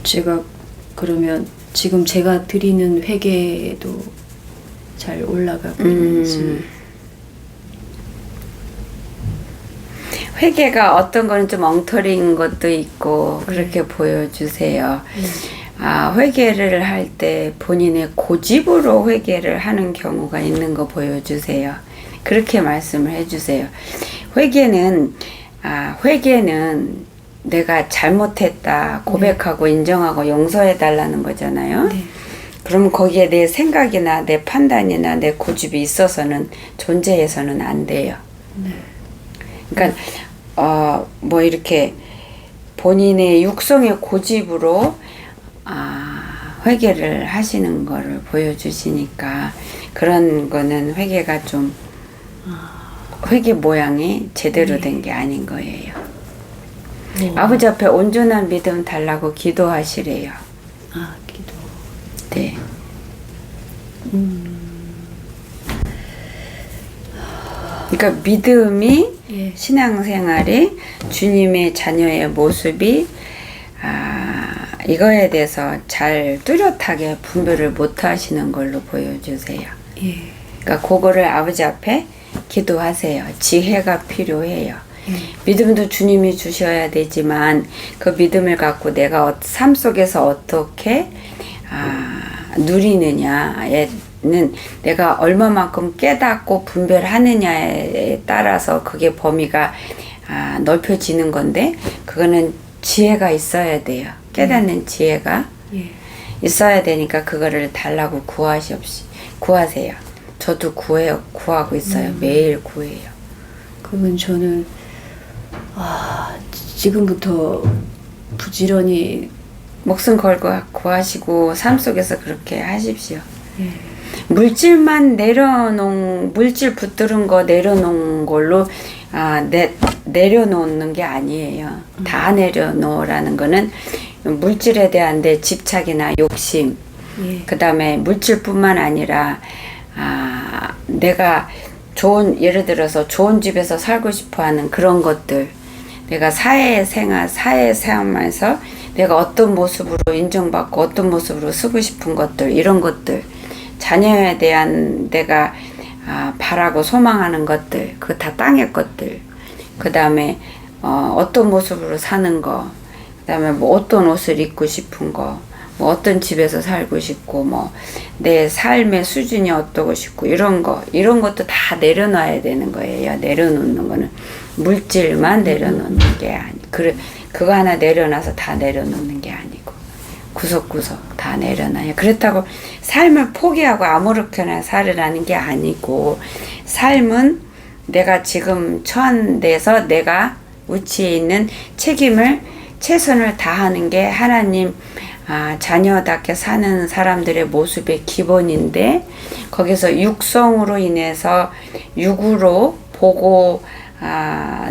제가 그러면 지금 제가 드리는 회개도 잘 올라가고 있는지 회개가 어떤 거는 좀 엉터리인 것도 있고 그렇게 보여주세요. 회개를 할 때 본인의 고집으로 회개를 하는 경우가 있는 거 보여주세요. 그렇게 말씀을 해주세요. 회개는 내가 잘못했다 고백하고 인정하고 용서해 달라는 거잖아요. 네. 그러면 거기에 내 생각이나 내 판단이나 내 고집이 있어서는 존재해서는 안 돼요. 그러니까 뭐 이렇게 본인의 육성의 고집으로 회개를 하시는 거를 보여주시니까 그런 거는 회개가 좀 회개 모양이 제대로 된 게 아닌 거예요. 아버지 앞에 온전한 믿음 달라고 기도하시래요. 기도. 네. 그러니까 믿음이 예. 신앙생활이 주님의 자녀의 모습이 이거에 대해서 잘 뚜렷하게 분별을 못 하시는 걸로 보여주세요. 예. 그러니까 그거를 아버지 앞에 기도하세요. 지혜가 필요해요. 믿음도 주님이 주셔야 되지만 그 믿음을 갖고 내가 삶 속에서 어떻게 누리느냐에는 내가 얼마만큼 깨닫고 분별하느냐에 따라서 그게 범위가 넓혀지는 건데 그거는 지혜가 있어야 돼요. 깨닫는 지혜가 예. 있어야 되니까 그거를 달라고 구하세요. 저도 구하고 있어요. 매일 구해요. 그러면 저는 지금부터 부지런히 목숨 걸고 구하시고 삶 속에서 그렇게 하십시오. 예. 물질만 물질 붙들은 거 내려놓은 걸로 내려놓는 게 아니에요. 다 내려놓으라는 거는 물질에 대한 내 집착이나 욕심, 예. 그 다음에 물질뿐만 아니라 내가 예를 들어서 좋은 집에서 살고 싶어하는 그런 것들, 내가 사회생활에서 내가 어떤 모습으로 인정받고 어떤 모습으로 쓰고 싶은 것들, 이런 것들, 자녀에 대한 내가 바라고 소망하는 것들, 그거 다 땅의 것들, 그 다음에 어떤 모습으로 사는 거, 그 다음에 뭐 어떤 옷을 입고 싶은 거, 뭐 어떤 집에서 살고 싶고, 뭐 내 삶의 수준이 어떠고 싶고, 이런 것도 다 내려놔야 되는 거예요. 내려놓는 거는 물질만 내려놓는 게 그거 하나 내려놔서 다 내려놓는 게 아니고 구석구석 다 내려놔요. 그렇다고 삶을 포기하고 아무렇게나 살으라는 게 아니고, 삶은 내가 지금 처한 데서 내가 위치에 있는 책임을 최선을 다하는 게 하나님 자녀답게 사는 사람들의 모습의 기본인데, 거기서 육성으로 인해서 육으로 보고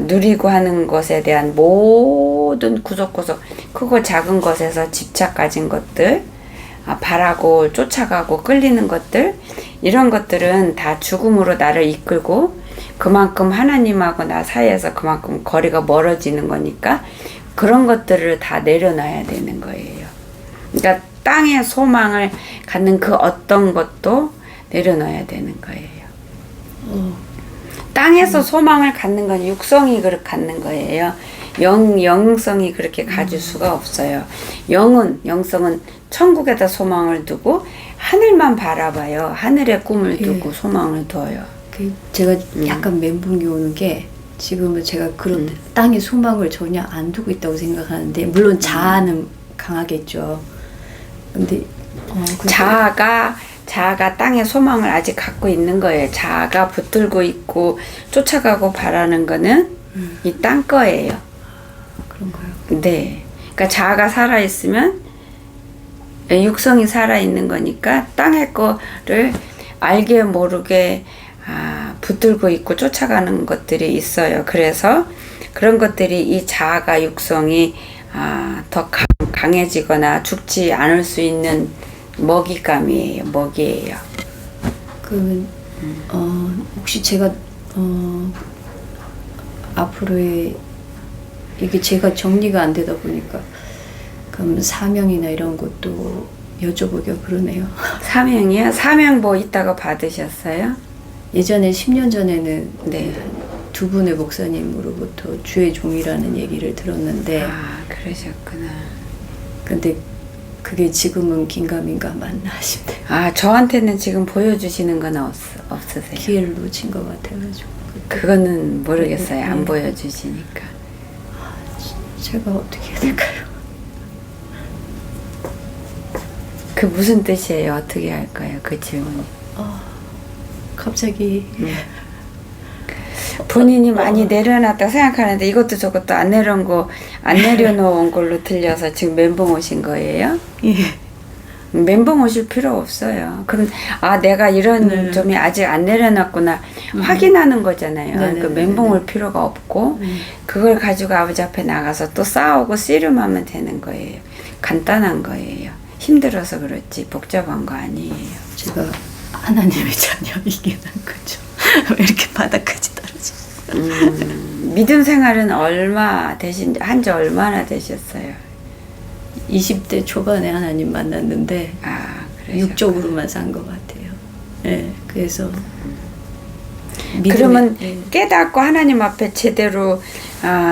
누리고 하는 것에 대한 모든 구석구석 크고 작은 것에서 집착 가진 것들, 바라고 쫓아가고 끌리는 것들, 이런 것들은 다 죽음으로 나를 이끌고 그만큼 하나님하고 나 사이에서 그만큼 거리가 멀어지는 거니까 그런 것들을 다 내려놔야 되는 거예요. 그러니까 땅의 소망을 갖는 그 어떤 것도 내려놔야 되는 거예요. 땅에서 소망을 갖는 건 육성이 그렇게 갖는 거예요. 영성이 그렇게 가질 수가 없어요. 영성은 천국에다 소망을 두고 하늘만 바라봐요. 하늘의 꿈을 두고 소망을 둬요. 제가 약간 멘붕이 오는 게, 지금은 제가 그런 땅의 소망을 전혀 안 두고 있다고 생각하는데, 물론 자아는 강하겠죠. 근데 자아가 땅의 소망을 아직 갖고 있는 거예요. 자아가 붙들고 있고 쫓아가고 바라는 거는 이 땅 거예요. 그런가요? 네. 그러니까 자아가 살아있으면 육성이 살아있는 거니까 땅의 거를 알게 모르게 붙들고 있고 쫓아가는 것들이 있어요. 그래서 그런 것들이 이 자아가 육성이 더 강해지거나 죽지 않을 수 있는 먹이감이에요. 먹이에요. 그러면 혹시 제가 앞으로의 이게 제가 정리가 안 되다 보니까 그럼 사명이나 이런 것도 여쭤보기가 그러네요. 사명이요? 사명 뭐 이따가 받으셨어요? 예전에 10년 전에는 네. 두 분의 목사님으로부터 주의 종이라는 얘기를 들었는데, 그러셨구나. 근데 그게 지금은 긴가민가 맞나 싶네요. 저한테는 지금 보여주시는 건 없으세요? 기회를 놓친 것 같아가지고. 그거는 모르겠어요. 네. 안 보여주시니까. 제가 어떻게 해야 될까요? 그 무슨 뜻이에요? 어떻게 할까요? 그 질문이. 갑자기 본인이 많이 내려놨다고 생각하는데 이것도 저것도 안 내려놓은 걸로 들려서 지금 멘붕 오신 거예요? 예. 멘붕 오실 필요 없어요. 그럼 내가 이런 점이 아직 안 내려놨구나 확인하는 거잖아요. 네네네네. 그 멘붕 올 필요가 없고 그걸 가지고 아버지 앞에 나가서 또 싸우고 씨름하면 되는 거예요. 간단한 거예요. 힘들어서 그렇지 복잡한 거 아니에요. 제가 하나님의 자녀이긴 한 거죠. 왜 이렇게 바닥까지 떨어져? 믿음 생활은 한지 얼마나 되셨어요? 20대 초반에 하나님 만났는데 그러셨구나. 육적으로만 산 것 같아요. 예, 그래서 그러면 예. 깨닫고 하나님 앞에 제대로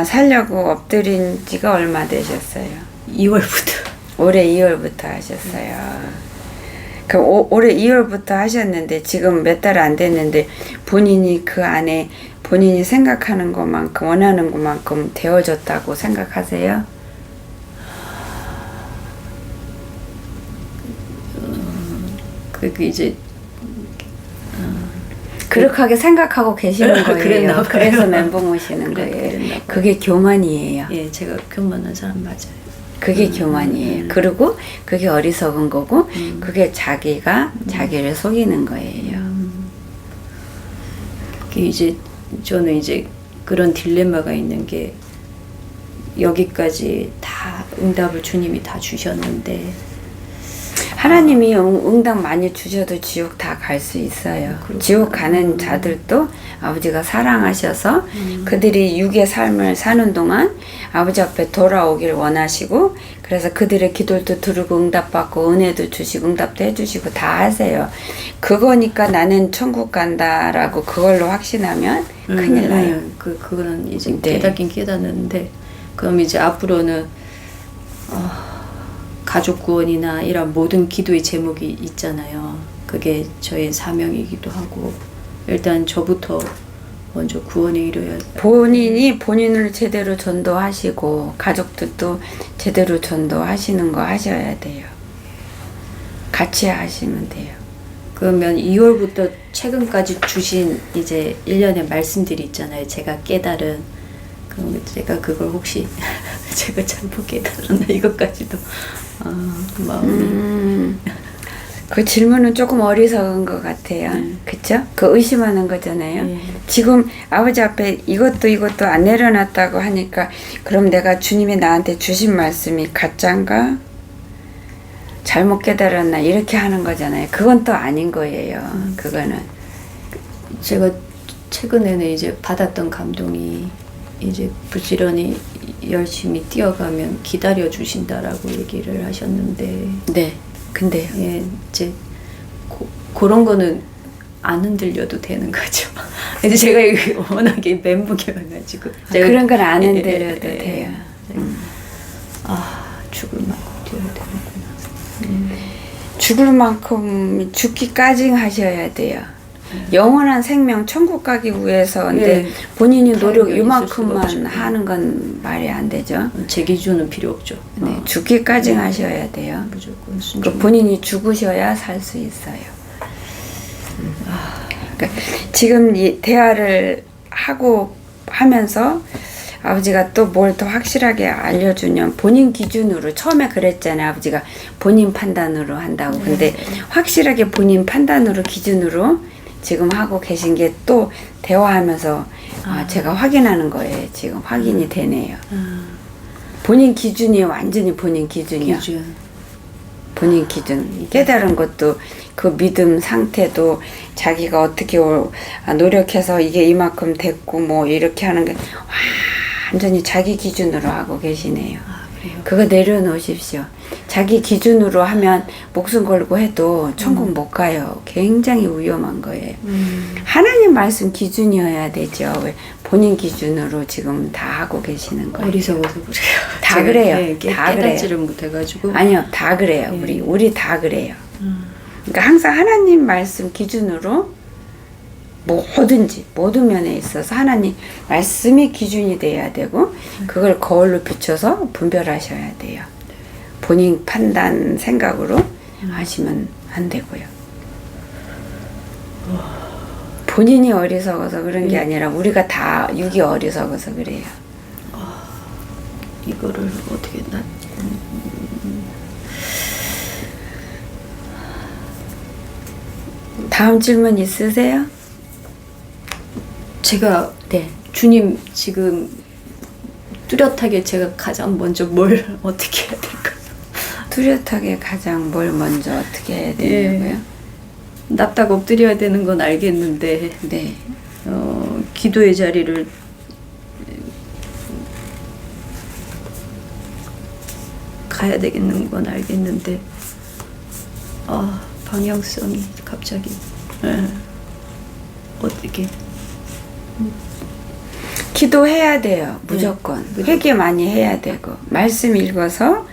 살려고 엎드린 지가 얼마 되셨어요? 2월부터. 올해 2월부터 하셨어요. 올해 2월부터 하셨는데 지금 몇 달 안 됐는데 본인이 그 안에 본인이 생각하는 것만큼 원하는 것만큼 되어졌다고 생각하세요? 그 이제 그렇게 생각하고 계시는 거예요. 그랬나 봐요. 그래서 멘붕 오시는 그랬나 거예요. 봐요. 그게 교만이에요. 예, 제가 교만한 사람 맞아요. 그게 교만이에요. 그리고 그게 어리석은 거고 그게 자기가 자기를 속이는 거예요. 그게 이제 저는 이제 그런 딜레마가 있는 게 여기까지 다 응답을 주님이 다 주셨는데 하나님이 응답 많이 주셔도 지옥 다 갈 수 있어요. 지옥 가는 자들도 아버지가 사랑하셔서 그들이 육의 삶을 사는 동안 아버지 앞에 돌아오길 원하시고 그래서 그들의 기도도 들으고 응답받고 은혜도 주시고 응답도 해주시고 다 하세요. 그거니까 나는 천국 간다라고 그걸로 확신하면 큰일 나요. 그거는 이제 네. 깨닫긴 깨닫는데 그럼 이제 앞으로는 가족 구원이나 이런 모든 기도의 제목이 있잖아요. 그게 저의 사명이기도 하고 일단 저부터 먼저 구원에 이르야 본인이 본인을 제대로 전도하시고 가족들도 제대로 전도하시는 거 하셔야 돼요. 같이 하시면 돼요. 그러면 2월부터 최근까지 주신 이제 1년의 말씀들이 있잖아요. 제가 깨달은 그럼 제가 그걸 혹시 제가 잘못 깨달았나 이것까지도 마음이 그 질문은 조금 어리석은 것 같아요. 그쵸? 그 의심하는 거잖아요. 네. 지금 아버지 앞에 이것도 안 내려놨다고 하니까 그럼 내가 주님이 나한테 주신 말씀이 가짜인가? 잘못 깨달았나? 이렇게 하는 거잖아요. 그건 또 아닌 거예요. 그거는. 제가 최근에는 이제 받았던 감동이 이제 부지런히 열심히 뛰어가면 기다려 주신다라고 얘기를 하셨는데 네. 근데요. 예, 이제 그런 거는 안 흔들려도 되는 거죠. 근데 제가 이게 워낙에 멘붕이어가지고 그런 건 안 흔들려도 돼요. 죽을 만큼 뛰어야 되는구나. 죽을 만큼 죽기까지 하셔야 돼요. 영원한 생명 천국 가기 위해서인데 본인이 노력 있을 수가 이만큼만 없죠. 하는 건 말이 안 되죠. 제 기준은 필요 없죠. 네, 죽기까지 하셔야 돼요. 무조건 그 순종. 본인이 죽으셔야 살 수 있어요. 그러니까 지금 이 대화를 하면서 아버지가 또 뭘 더 확실하게 알려주면 본인 기준으로 처음에 그랬잖아요. 아버지가 본인 판단으로 한다고. 근데 확실하게 본인 판단으로 기준으로 지금 하고 계신 게 또 대화하면서 제가 확인하는 거예요. 지금 확인이 되네요. 본인 기준이 완전히 본인 기준이야. 기준. 본인 기준. 깨달은 것도 그 믿음 상태도 자기가 어떻게 노력해서 이게 이만큼 됐고 뭐 이렇게 하는 게 완전히 자기 기준으로 하고 계시네요. 그래요? 그거 내려놓으십시오. 자기 기준으로 하면 목숨 걸고 해도 천국 못 가요. 굉장히 위험한 거예요. 하나님 말씀 기준이어야 되죠. 왜 본인 기준으로 지금 다 하고 계시는 거예요. 어리석어서 그래요. 다 제가, 그래요. 예, 다 깨닫지를 못해가지고. 아니요, 다 그래요. 우리 다 그래요. 그러니까 항상 하나님 말씀 기준으로 뭐든지 모든 면에 있어서 하나님 말씀이 기준이 돼야 되고 그걸 거울로 비춰서 분별하셔야 돼요. 본인 판단 생각으로 하시면 안 되고요. 본인이 어리석어서 그런 게 아니라 우리가 다 육이 어리석어서 그래요. 이거를 어떻게 다음 질문 있으세요? 제가 네. 주님 지금 뚜렷하게 제가 가장 먼저 뭘 어떻게 해야 될까요? 뚜렷하게 가장 뭘 먼저 어떻게 해야 되냐고요? 납작 엎드려야 되는 건 알겠는데 네. 기도의 자리를 가야 되겠는 건 알겠는데 방향성이 갑자기 어떻게 기도해야 돼요. 무조건. 회개 많이 해야 되고 말씀 읽어서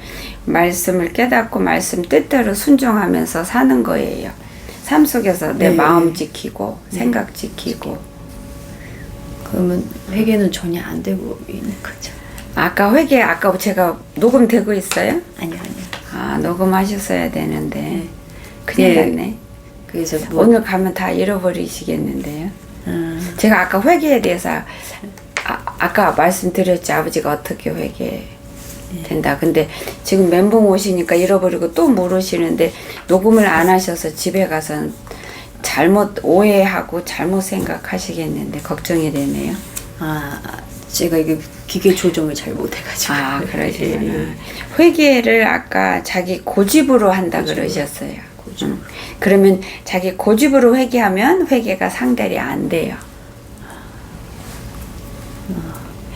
말씀을 깨닫고 말씀 뜻대로 순종하면서 사는 거예요. 삶 속에서 내 마음 지키고 생각 지키고. 그러면 회개는 전혀 안 되고 있는 거죠. 아까 회개 아까 제가 녹음되고 있어요? 아니요. 아 녹음하셨어야 되는데 큰일 네. 났네. 그래서 오늘 가면 다 잃어버리시겠는데요. 제가 아까 회개에 대해서 아까 말씀드렸지 아버지가 어떻게 회개 된다. 근데 지금 멘붕 오시니까 잃어버리고 또 모르시는데 녹음을 안 하셔서 집에 가서 잘못 오해하고 잘못 생각하시겠는데 걱정이 되네요. 제가 이게 기계 조정을 잘 못해가지고. 그러시구나. 회개를 아까 자기 고집으로 한다 그러셨어요. 그러면 자기 고집으로 회개하면 회개가 상달이 안 돼요.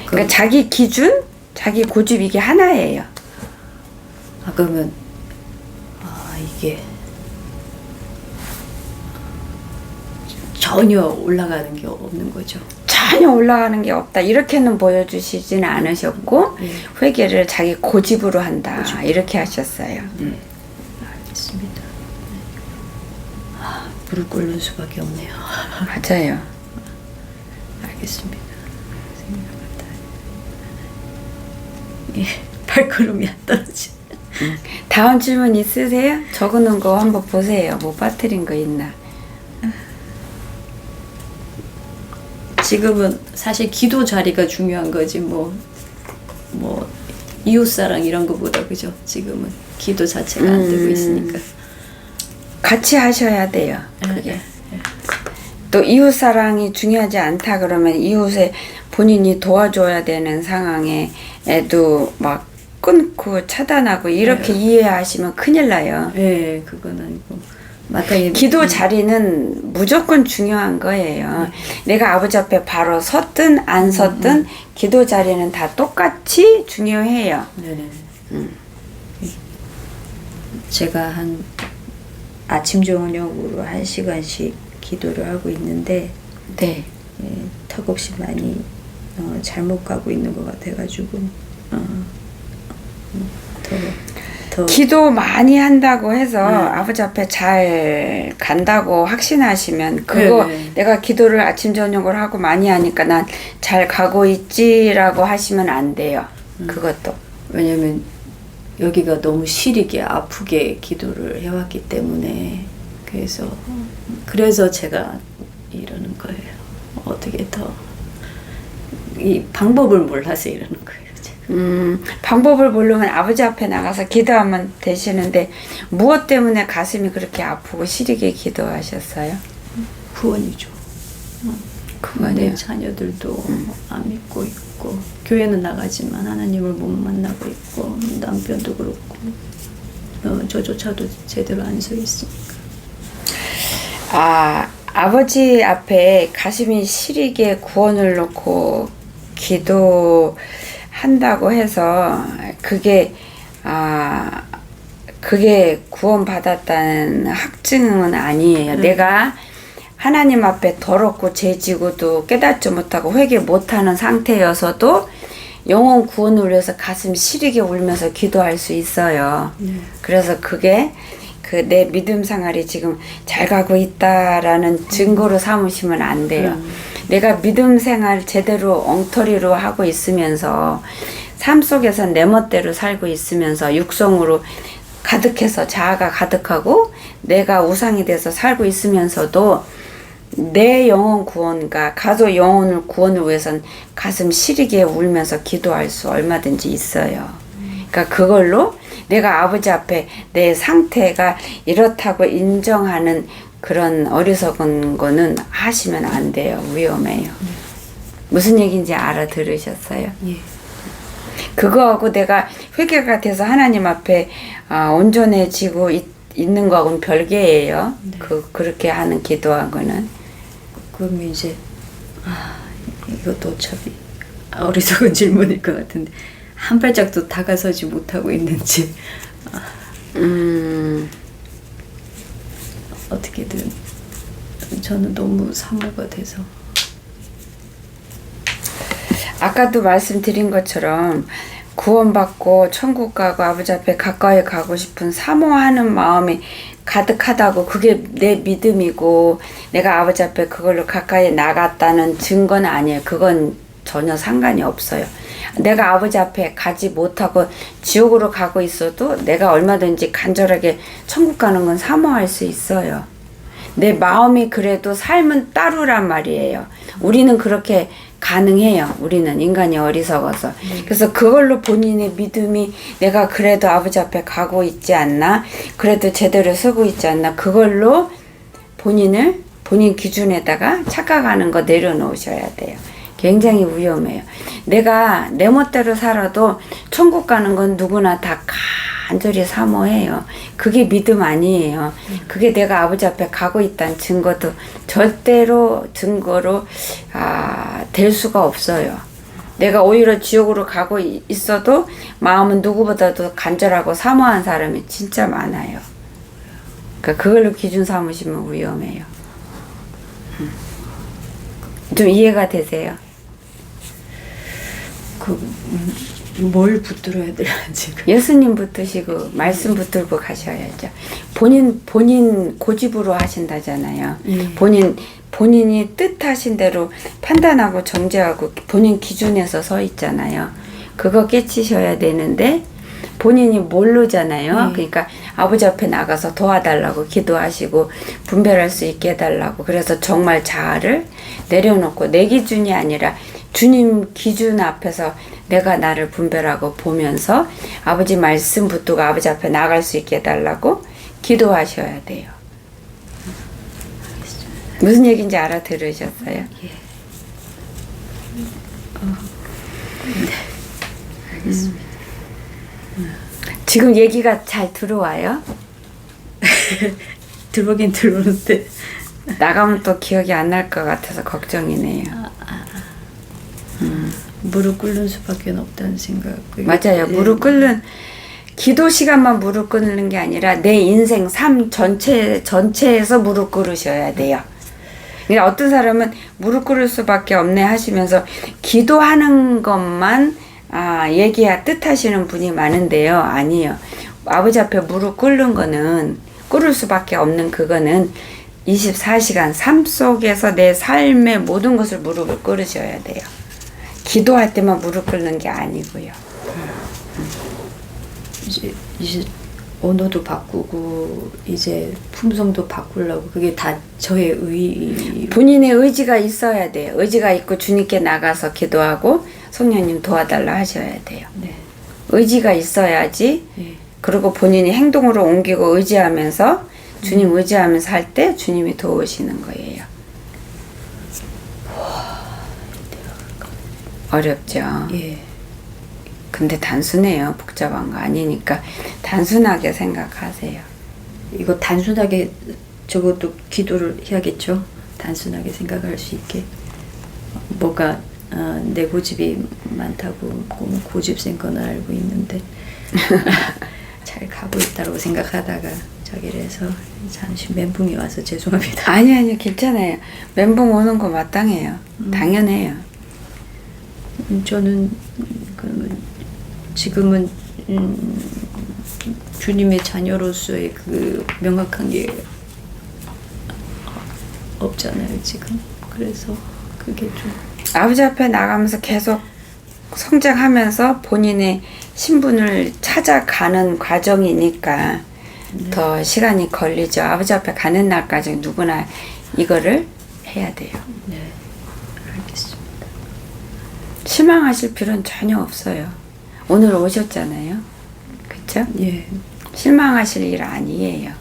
그러니까 자기 기준, 자기 고집 이게 하나예요. 그러면 이게 전혀 올라가는 게 없는 거죠. 전혀 올라가는 게 없다. 이렇게는 보여주시지는 않으셨고 회개를 자기 고집으로 한다. 이렇게 하셨어요. 알겠습니다. 무릎 꿇는 수밖에 없네요. 맞아요. 알겠습니다. 발걸음이 안 떨어지. 다음 질문 있으세요? 적어놓은 거 한번 보세요. 뭐 빠뜨린 거 있나? 지금은 사실 기도 자리가 중요한 거지 뭐 이웃사랑 이런 거보다 그죠? 지금은 기도 자체가 안 되고 있으니까. 같이 하셔야 돼요. 그게. 또 이웃 사랑이 중요하지 않다 그러면 이웃에 본인이 도와줘야 되는 상황에 애도 막 끊고 차단하고 이렇게 이해하시면 큰일 나요. 네, 그건 아니고 마땅히 기도 자리는 무조건 중요한 거예요. 내가 아버지 앞에 바로 섰든 안 섰든 기도 자리는 다 똑같이 중요해요. 네네. 제가 한 아침 저녁으로 1시간씩 기도를 하고 있는데 네. 턱없이 많이 잘못 가고 있는 것 같아가지고 더 기도 많이 한다고 해서 아버지 앞에 잘 간다고 확신하시면 그거 네. 내가 기도를 아침 저녁을 하고 많이 하니까 난 잘 가고 있지라고 하시면 안 돼요. 그것도. 왜냐면 여기가 너무 시리게 아프게 기도를 해왔기 때문에 그래서 제가 이러는 거예요. 어떻게 더 이 방법을 몰라서 이러는 거예요. 방법을 모르면 아버지 앞에 나가서 기도하면 되시는데 무엇 때문에 가슴이 그렇게 아프고 시리게 기도하셨어요? 구원이죠. 그거요. 내 자녀들도 안 믿고 있고 교회는 나가지만 하나님을 못 만나고 있고 남편도 그렇고 저조차도 제대로 안 서 있으니까. 아버지 앞에 가슴이 시리게 구원을 놓고 기도한다고 해서 그게 구원받았다는 확증은 아니에요. 내가 하나님 앞에 더럽고 죄지고도 깨닫지 못하고 회개 못하는 상태여서도 영혼 구원을 위해서 가슴 시리게 울면서 기도할 수 있어요. 그래서 그게 내 믿음 생활이 지금 잘 가고 있다라는 증거로 삼으시면 안 돼요. 내가 믿음 생활 제대로 엉터리로 하고 있으면서 삶 속에서 내 멋대로 살고 있으면서 육성으로 가득해서 자아가 가득하고 내가 우상이 돼서 살고 있으면서도 내 영혼 구원과 가족 영혼을 구원을 위해선 가슴 시리게 울면서 기도할 수 얼마든지 있어요. 그러니까 그걸로 내가 아버지 앞에 내 상태가 이렇다고 인정하는 그런 어리석은 거는 하시면 안 돼요. 위험해요. 무슨 얘기인지 알아들으셨어요? 예. 그거하고 내가 회개가 돼서 하나님 앞에 온전해지고 있는 거하고는 별개예요. 네. 그렇게 하는 기도하고는. 그럼 이제 이것도 어차피 어리석은 질문일 것 같은데 한 발짝도 다가서지 못하고 있는지 어떻게든 저는 너무 사모가 돼서 아까도 말씀드린 것처럼 구원받고 천국 가고 아버지 앞에 가까이 가고 싶은 사모하는 마음이 가득하다고 그게 내 믿음이고 내가 아버지 앞에 그걸로 가까이 나갔다는 증거는 아니에요. 그건 전혀 상관이 없어요. 내가 아버지 앞에 가지 못하고 지옥으로 가고 있어도 내가 얼마든지 간절하게 천국 가는 건 사모할 수 있어요. 내 마음이 그래도 삶은 따르란 말이에요. 우리는 그렇게 가능해요. 우리는 인간이 어리석어서. 그래서 그걸로 본인의 믿음이 내가 그래도 아버지 앞에 가고 있지 않나? 그래도 제대로 서고 있지 않나? 그걸로 본인 기준에다가 착각하는 거 내려놓으셔야 돼요. 굉장히 위험해요. 내가 내 멋대로 살아도 천국 가는 건 누구나 다 간절히 사모해요. 그게 믿음 아니에요. 그게 내가 아버지 앞에 가고 있다는 증거도 절대로 증거로 될 수가 없어요. 내가 오히려 지옥으로 가고 있어도 마음은 누구보다도 간절하고 사모한 사람이 진짜 많아요. 그러니까 그걸로 기준 삼으시면 위험해요. 좀 이해가 되세요? 뭘 붙들어야 되는지 예수님 붙드시고 말씀 붙들고 가셔야죠. 본인 고집으로 하신다잖아요. 본인이 뜻하신 대로 판단하고 정죄하고 본인 기준에서 서 있잖아요. 그거 깨치셔야 되는데 본인이 모르잖아요. 그러니까 아버지 앞에 나가서 도와달라고 기도하시고 분별할 수 있게 해달라고 그래서 정말 자아를 내려놓고 내 기준이 아니라 주님 기준 앞에서 내가 나를 분별하고 보면서 아버지 말씀 붙들고 아버지 앞에 나갈 수 있게 해달라고 기도하셔야 돼요. 무슨 얘기인지 알아들으셨어요? 예. 네. 알겠습니다. 지금 얘기가 잘 들어와요? 들어오긴 들어오는데 나가면 또 기억이 안 날 것 같아서 걱정이네요. 무릎 꿇는 수밖에 없다는 생각. 맞아요. 무릎 꿇는 기도 시간만 무릎 꿇는 게 아니라 내 인생 삶 전체에서 무릎 꿇으셔야 돼요. 그러니까 어떤 사람은 무릎 꿇을 수밖에 없네 하시면서 기도하는 것만 뜻하시는 분이 많은데요. 아니에요. 아버지 앞에 무릎 꿇는 거는 꿇을 수밖에 없는 그거는 24시간 삶 속에서 내 삶의 모든 것을 무릎을 꿇으셔야 돼요. 기도할 때만 무릎 꿇는 게 아니고요. 이제 언어도 바꾸고 이제 품성도 바꾸려고 그게 다 저의 본인의 의지가 있어야 돼요. 의지가 있고 주님께 나가서 기도하고 성령님 도와달라 하셔야 돼요. 네. 의지가 있어야지. 네. 그리고 본인이 행동으로 옮기고 의지하면서 주님 의지하면서 할 때 주님이 도우시는 거예요. 어렵죠. 예. 근데 단순해요. 복잡한 거 아니니까 단순하게 생각하세요. 이거 단순하게 적어도 기도를 해야겠죠. 단순하게 생각할 수 있게. 뭐가 내 고집이 많다고 고집센 건 알고 있는데 잘 가고 있다고 생각하다가 저기를 해서 잠시 멘붕이 와서 죄송합니다. 아니요. 괜찮아요. 멘붕 오는 거 마땅해요. 당연해요. 저는 지금은 주님의 자녀로서의 그 명확한 게 없잖아요 지금. 그래서 그게 좀 아버지 앞에 나가면서 계속 성장하면서 본인의 신분을 찾아가는 과정이니까 더 시간이 걸리죠. 아버지 앞에 가는 날까지 누구나 이거를 해야 돼요. 네, 알겠습니다. 실망하실 필요는 전혀 없어요. 오늘 오셨잖아요. 그쵸? 예. 실망하실 일 아니에요.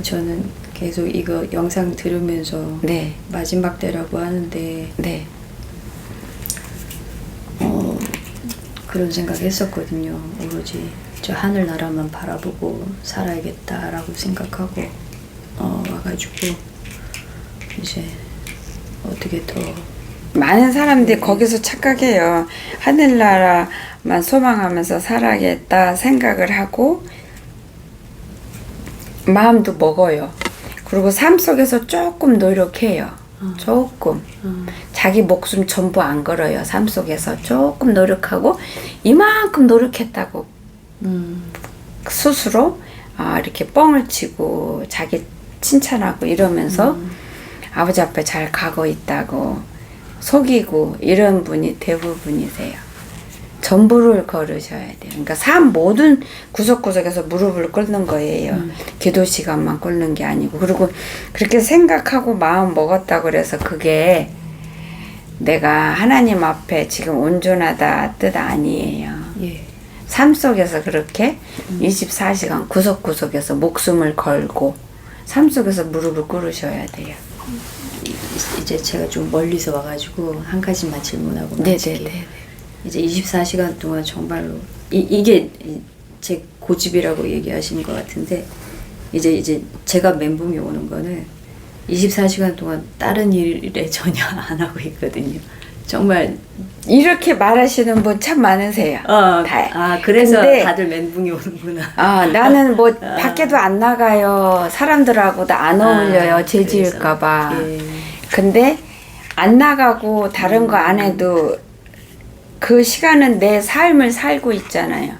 저는 계속 이거 영상 들으면서 네, 마지막 때라고 하는데 네, 그런 생각했었거든요. 오로지 저 하늘나라만 바라보고 살아야겠다라고 생각하고 와가지고 이제 어떻게 더 많은 사람들이 거기서 착각해요. 하늘나라만 소망하면서 살아야겠다 생각을 하고 마음도 먹어요. 그리고 삶 속에서 조금 노력해요. 조금. 자기 목숨 전부 안 걸어요. 삶 속에서 조금 노력하고 이만큼 노력했다고 스스로 이렇게 뻥을 치고 자기 칭찬하고 이러면서 아버지 앞에 잘 가고 있다고 속이고 이런 분이 대부분이세요. 전부를 걸으셔야 돼요. 그러니까 삶 모든 구석구석에서 무릎을 꿇는 거예요. 기도 시간만 꿇는 게 아니고. 그리고 그렇게 생각하고 마음 먹었다고 그래서 그게 내가 하나님 앞에 지금 온전하다 뜻 아니에요. 예. 삶 속에서 그렇게 24시간 구석구석에서 목숨을 걸고 삶 속에서 무릎을 꿇으셔야 돼요. 이제 제가 좀 멀리서 와가지고 한 가지만 질문하고 네네네. 마칠게요. 이제 24시간 동안 정말로 이게 제 고집이라고 얘기하시는 것 같은데 이제 제가 멘붕이 오는 거는 24시간 동안 다른 일에 전혀 안 하고 있거든요. 정말 이렇게 말하시는 분 참 많으세요. 그래서 근데 다들 멘붕이 오는구나. 나는 뭐 밖에도 안 나가요. 사람들하고도 안 어울려요. 죄지을까봐. 예. 근데 안 나가고 다른 거 안 해도 그 시간은 내 삶을 살고 있잖아요.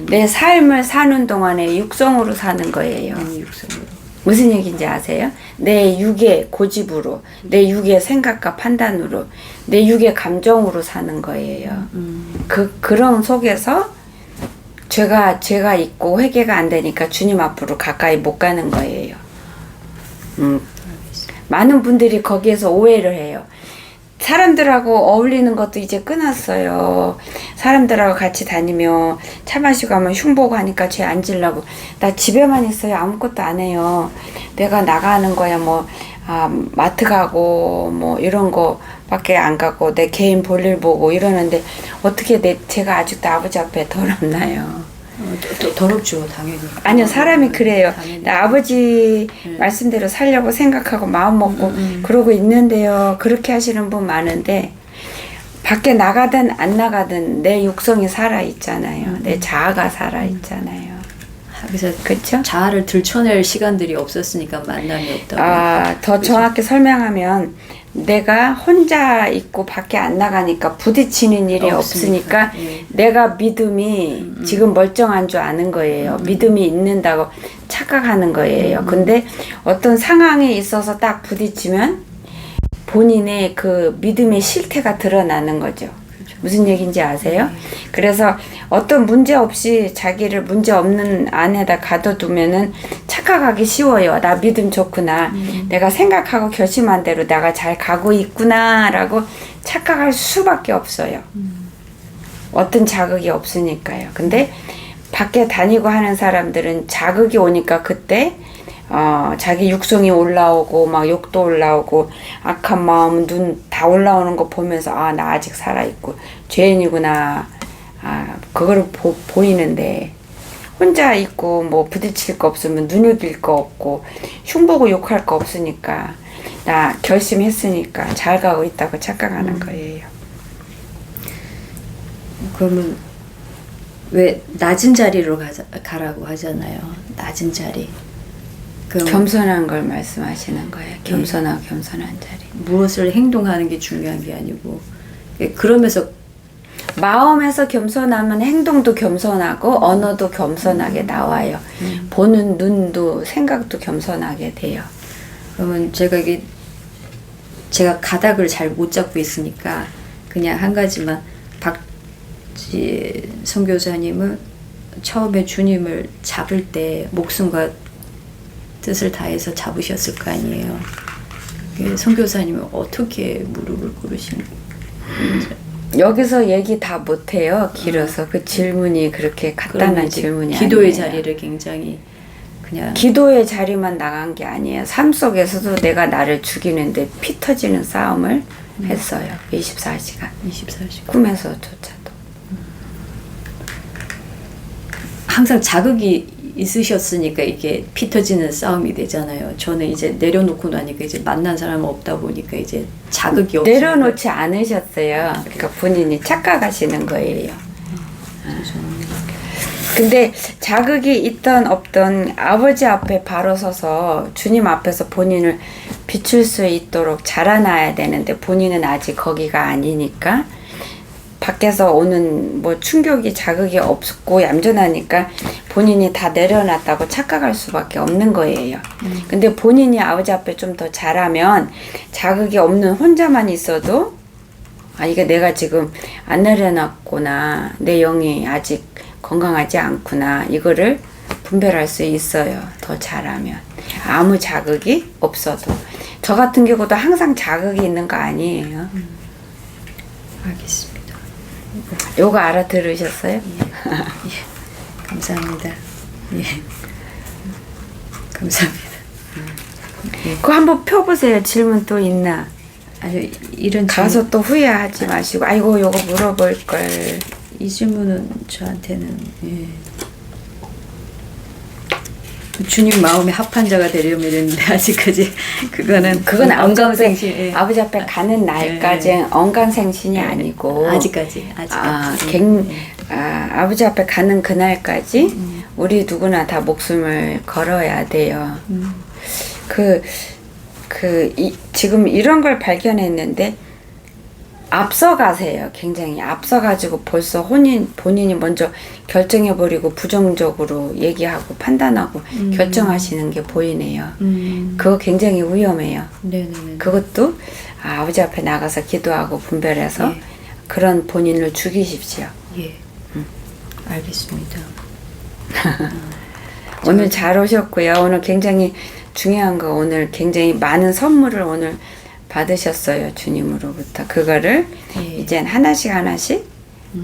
내 삶을 사는 동안에 육성으로 사는 거예요. 육성으로. 무슨 얘기인지 아세요? 내 육의 고집으로, 내 육의 생각과 판단으로, 내 육의 감정으로 사는 거예요. 그런 속에서 죄가 있고 회개가 안 되니까 주님 앞으로 가까이 못 가는 거예요. 많은 분들이 거기에서 오해를 해요. 사람들하고 어울리는 것도 이제 끊었어요. 사람들하고 같이 다니며 차 마시고 하면 흉보고 하니까 죄 안 지려고. 나 집에만 있어요. 아무것도 안 해요. 내가 나가는 거야 뭐 마트 가고 뭐 이런 거 밖에 안 가고 내 개인 볼일 보고 이러는데 어떻게 제가 아직도 아버지 앞에 더럽나요? 더럽죠, 당연히. 아니요, 사람이 그래요. 당연히. 나 아버지 말씀대로 살려고 생각하고 마음 먹고 그러고 있는데요. 그렇게 하시는 분 많은데 밖에 나가든 안 나가든 내 육성이 살아 있잖아요. 내 자아가 살아 있잖아요. 그래서 그렇죠? 자아를 들춰낼 시간들이 없었으니까 만남이 없다고. 더 정확히 설명하면 내가 혼자 있고 밖에 안 나가니까 부딪히는 일이 없으니까 예. 내가 믿음이 지금 멀쩡한 줄 아는 거예요. 믿음이 있는다고 착각하는 거예요. 근데 어떤 상황에 있어서 딱 부딪히면 본인의 그 믿음의 실태가 드러나는 거죠. 무슨 얘기인지 아세요? 그래서 어떤 문제 없이 자기를 문제 없는 안에다 가둬두면은 착각하기 쉬워요. 나 믿음 좋구나. 내가 생각하고 결심한 대로 내가 잘 가고 있구나라고 착각할 수밖에 없어요. 어떤 자극이 없으니까요. 근데 밖에 다니고 하는 사람들은 자극이 오니까 그때 자기 육성이 올라오고 막 욕도 올라오고 악한 마음 눈 다 올라오는 거 보면서 나 아직 살아있고 죄인이구나 그거를 보이는데 혼자 있고 뭐 부딪힐 거 없으면 눈여길 거 없고 흉보고 욕할 거 없으니까 나 결심했으니까 잘 가고 있다고 착각하는 거예요. 그러면 왜 낮은 자리로 가라고 하잖아요. 낮은 자리. 겸손한 걸 말씀하시는 거예요. 겸손한 자리. 무엇을 행동하는 게 중요한 게 아니고 그러면서 마음에서 겸손하면 행동도 겸손하고 언어도 겸손하게 나와요. 보는 눈도 생각도 겸손하게 돼요. 그러면 제가 가닥을 잘 못 잡고 있으니까 그냥 한 가지만 박지 선교사님은 처음에 주님을 잡을 때 목숨과 뜻을 다해서 잡으셨을 거 아니에요. 선교사님은 어떻게 무릎을 꿇으신 거예요? 여기서 얘기 다 못해요. 길어서 그 질문이 그렇게 간단한 질문이 기도의 아니에요. 자리를 굉장히 그냥 기도의 자리만 나간 게 아니에요. 삶 속에서도 내가 나를 죽이는데 피 터지는 싸움을 했어요. 24시간. 24시간 꿈에서조차도. 항상 자극이 있으셨으니까 이게 피 터지는 싸움이 되잖아요. 저는 이제 내려놓고 나니까 이제 만난 사람은 없다 보니까 이제 자극이 없으니까 내려놓지 않으셨어요. 그러니까 본인이 착각하시는 거예요. 근데 자극이 있던 없던 아버지 앞에 바로 서서 주님 앞에서 본인을 비출 수 있도록 자라나야 되는데 본인은 아직 거기가 아니니까 밖에서 오는 뭐 충격이 자극이 없고 얌전하니까 본인이 다 내려놨다고 착각할 수밖에 없는 거예요. 근데 본인이 아버지 앞에 좀 더 잘하면 자극이 없는 혼자만 있어도 아 이게 내가 지금 안 내려놨구나. 내 영이 아직 건강하지 않구나. 이거를 분별할 수 있어요. 더 잘하면. 아무 자극이 없어도. 저 같은 경우도 항상 자극이 있는 거 아니에요. 알겠습니다. 요거 알아들으셨어요? 예. 감사합니다. 예. 감사합니다. 그거 한번 펴보세요. 질문 또 있나? 아니 이런 가서 또 후회하지 마시고 아이고 요거 물어볼 걸. 이 질문은 저한테는 예. 주님 마음에 합한 자가 되려면 이랬는데 아직까지 그건 언감생심 예. 아버지 앞에 가는 날까지 언감생신이 아니고 아직까지 아버지 앞에 가는 그날까지 우리 누구나 다 목숨을 걸어야 돼요. 지금 이런 걸 발견했는데 앞서가세요. 굉장히 앞서가지고 벌써 본인이 먼저 결정해버리고 부정적으로 얘기하고 판단하고 결정하시는 게 보이네요. 그거 굉장히 위험해요. 네네네. 그것도 아버지 앞에 나가서 기도하고 분별해서 예. 그런 본인을 죽이십시오. 예. 알겠습니다. 오늘 잘 오셨고요. 오늘 굉장히 중요한 거 오늘 굉장히 많은 선물을 오늘 받으셨어요. 주님으로부터. 그거를 예. 이젠 하나씩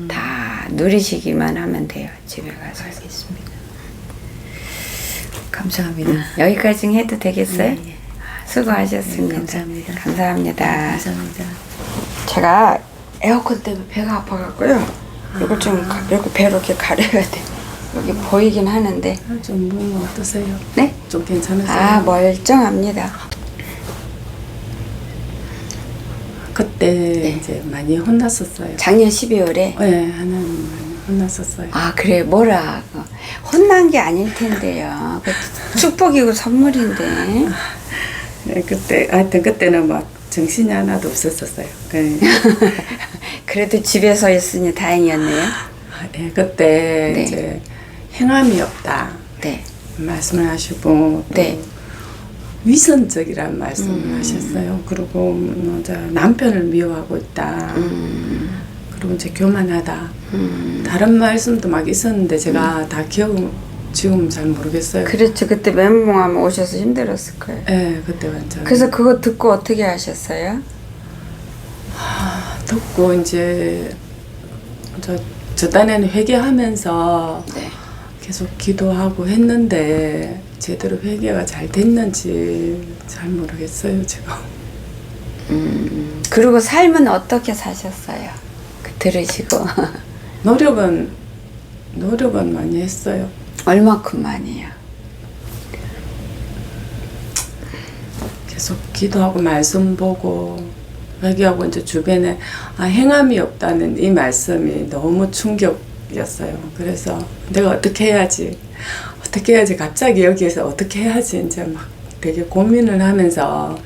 다 누리시기만 하면 돼요. 집에 가서. 알겠습니다. 감사합니다. 여기까지 해도 되겠어요? 예, 예. 수고하셨습니다. 네, 감사합니다. 감사합니다. 감사합니다. 제가 에어컨 때문에 배가 아파갖고요. 이걸 좀 이렇게 배로 이렇게 가려야 돼. 여기 보이긴 하는데. 좀 몸은 어떠세요? 네? 좀 괜찮으세요? 아 멀쩡합니다. 그때 이제 많이 혼났었어요. 작년 12월에. 네, 하나님 많이 혼났었어요. 아 그래 뭐라 혼난 게 아닐 텐데요. 그 축복이고 선물인데. 네, 그때 하여튼 그때는 막 정신이 하나도 없었었어요. 네. 그래도 집에서 있으니 다행이었네요. 네, 그때 네. 이제 행함이 없다 네. 말씀을 하시고 또 네. 위선적이라는 말씀을 하셨어요. 그리고 이제 남편을 미워하고 있다. 그리고 이제 교만하다. 다른 말씀도 막 있었는데 제가 다 기억은 지금 잘 모르겠어요. 그렇죠. 그때 멘붕하면 오셔서 힘들었을 거예요. 네, 그때 완전. 그래서 그거 듣고 어떻게 하셨어요? 듣고 이제 저 딴에는 회개하면서 네. 계속 기도하고 했는데 제대로 회개가 잘 됐는지 잘 모르겠어요 지금. 그리고 삶은 어떻게 사셨어요? 그 들으시고 노력은 많이 했어요. 얼마큼만이요? 계속 기도하고 말씀 보고 회개하고 이제 주변에 행함이 없다는 이 말씀이 너무 충격이었어요. 그래서 내가 어떻게 해야지 갑자기 여기에서 어떻게 해야지 이제 막 되게 고민을 하면서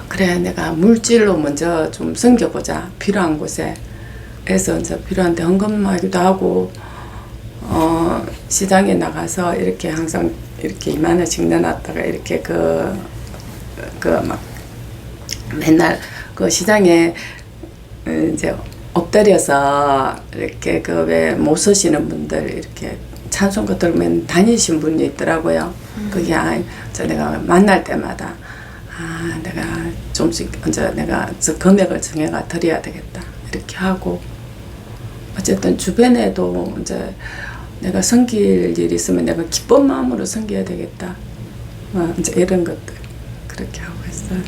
그래 내가 물질로 먼저 좀 섬겨보자. 필요한 곳에 그래서 이제 필요한 데 헌금하기도 하고 시장에 나가서 이렇게 항상 이렇게 2만 원씩 내놨다가 이렇게 그 막 맨날 그 시장에 이제 엎드려서 이렇게 그 왜 못 서시는 분들 이렇게 찬송가 들으면 다니신 분이 있더라고요. 그게 저 내가 만날 때마다 내가 좀씩 이제 내가 저 금액을 정해가 드려야 되겠다 이렇게 하고 어쨌든 주변에도 이제 내가 섬길 일이 있으면 내가 기쁜 마음으로 섬겨야 되겠다. 이제 이런 것들 그렇게 하고 있어요.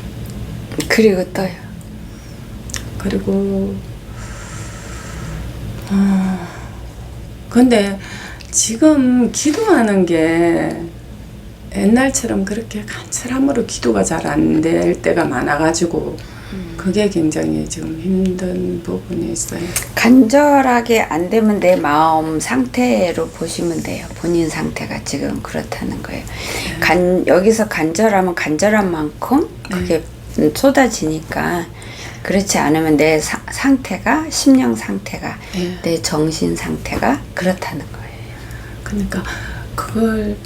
그리고 또요. 그리고 근데 지금 기도하는 게 옛날처럼 그렇게 간절함으로 기도가 잘 안 될 때가 많아가지고 그게 굉장히 지금 힘든 부분이 있어요. 간절하게 안 되면 내 마음 상태로 보시면 돼요. 본인 상태가 지금 그렇다는 거예요. 여기서 간절하면 간절한 만큼 그게 쏟아지니까 그렇지 않으면 내 상태가 심령 상태가 내 정신 상태가 그렇다는 거예요. 그러니까 그걸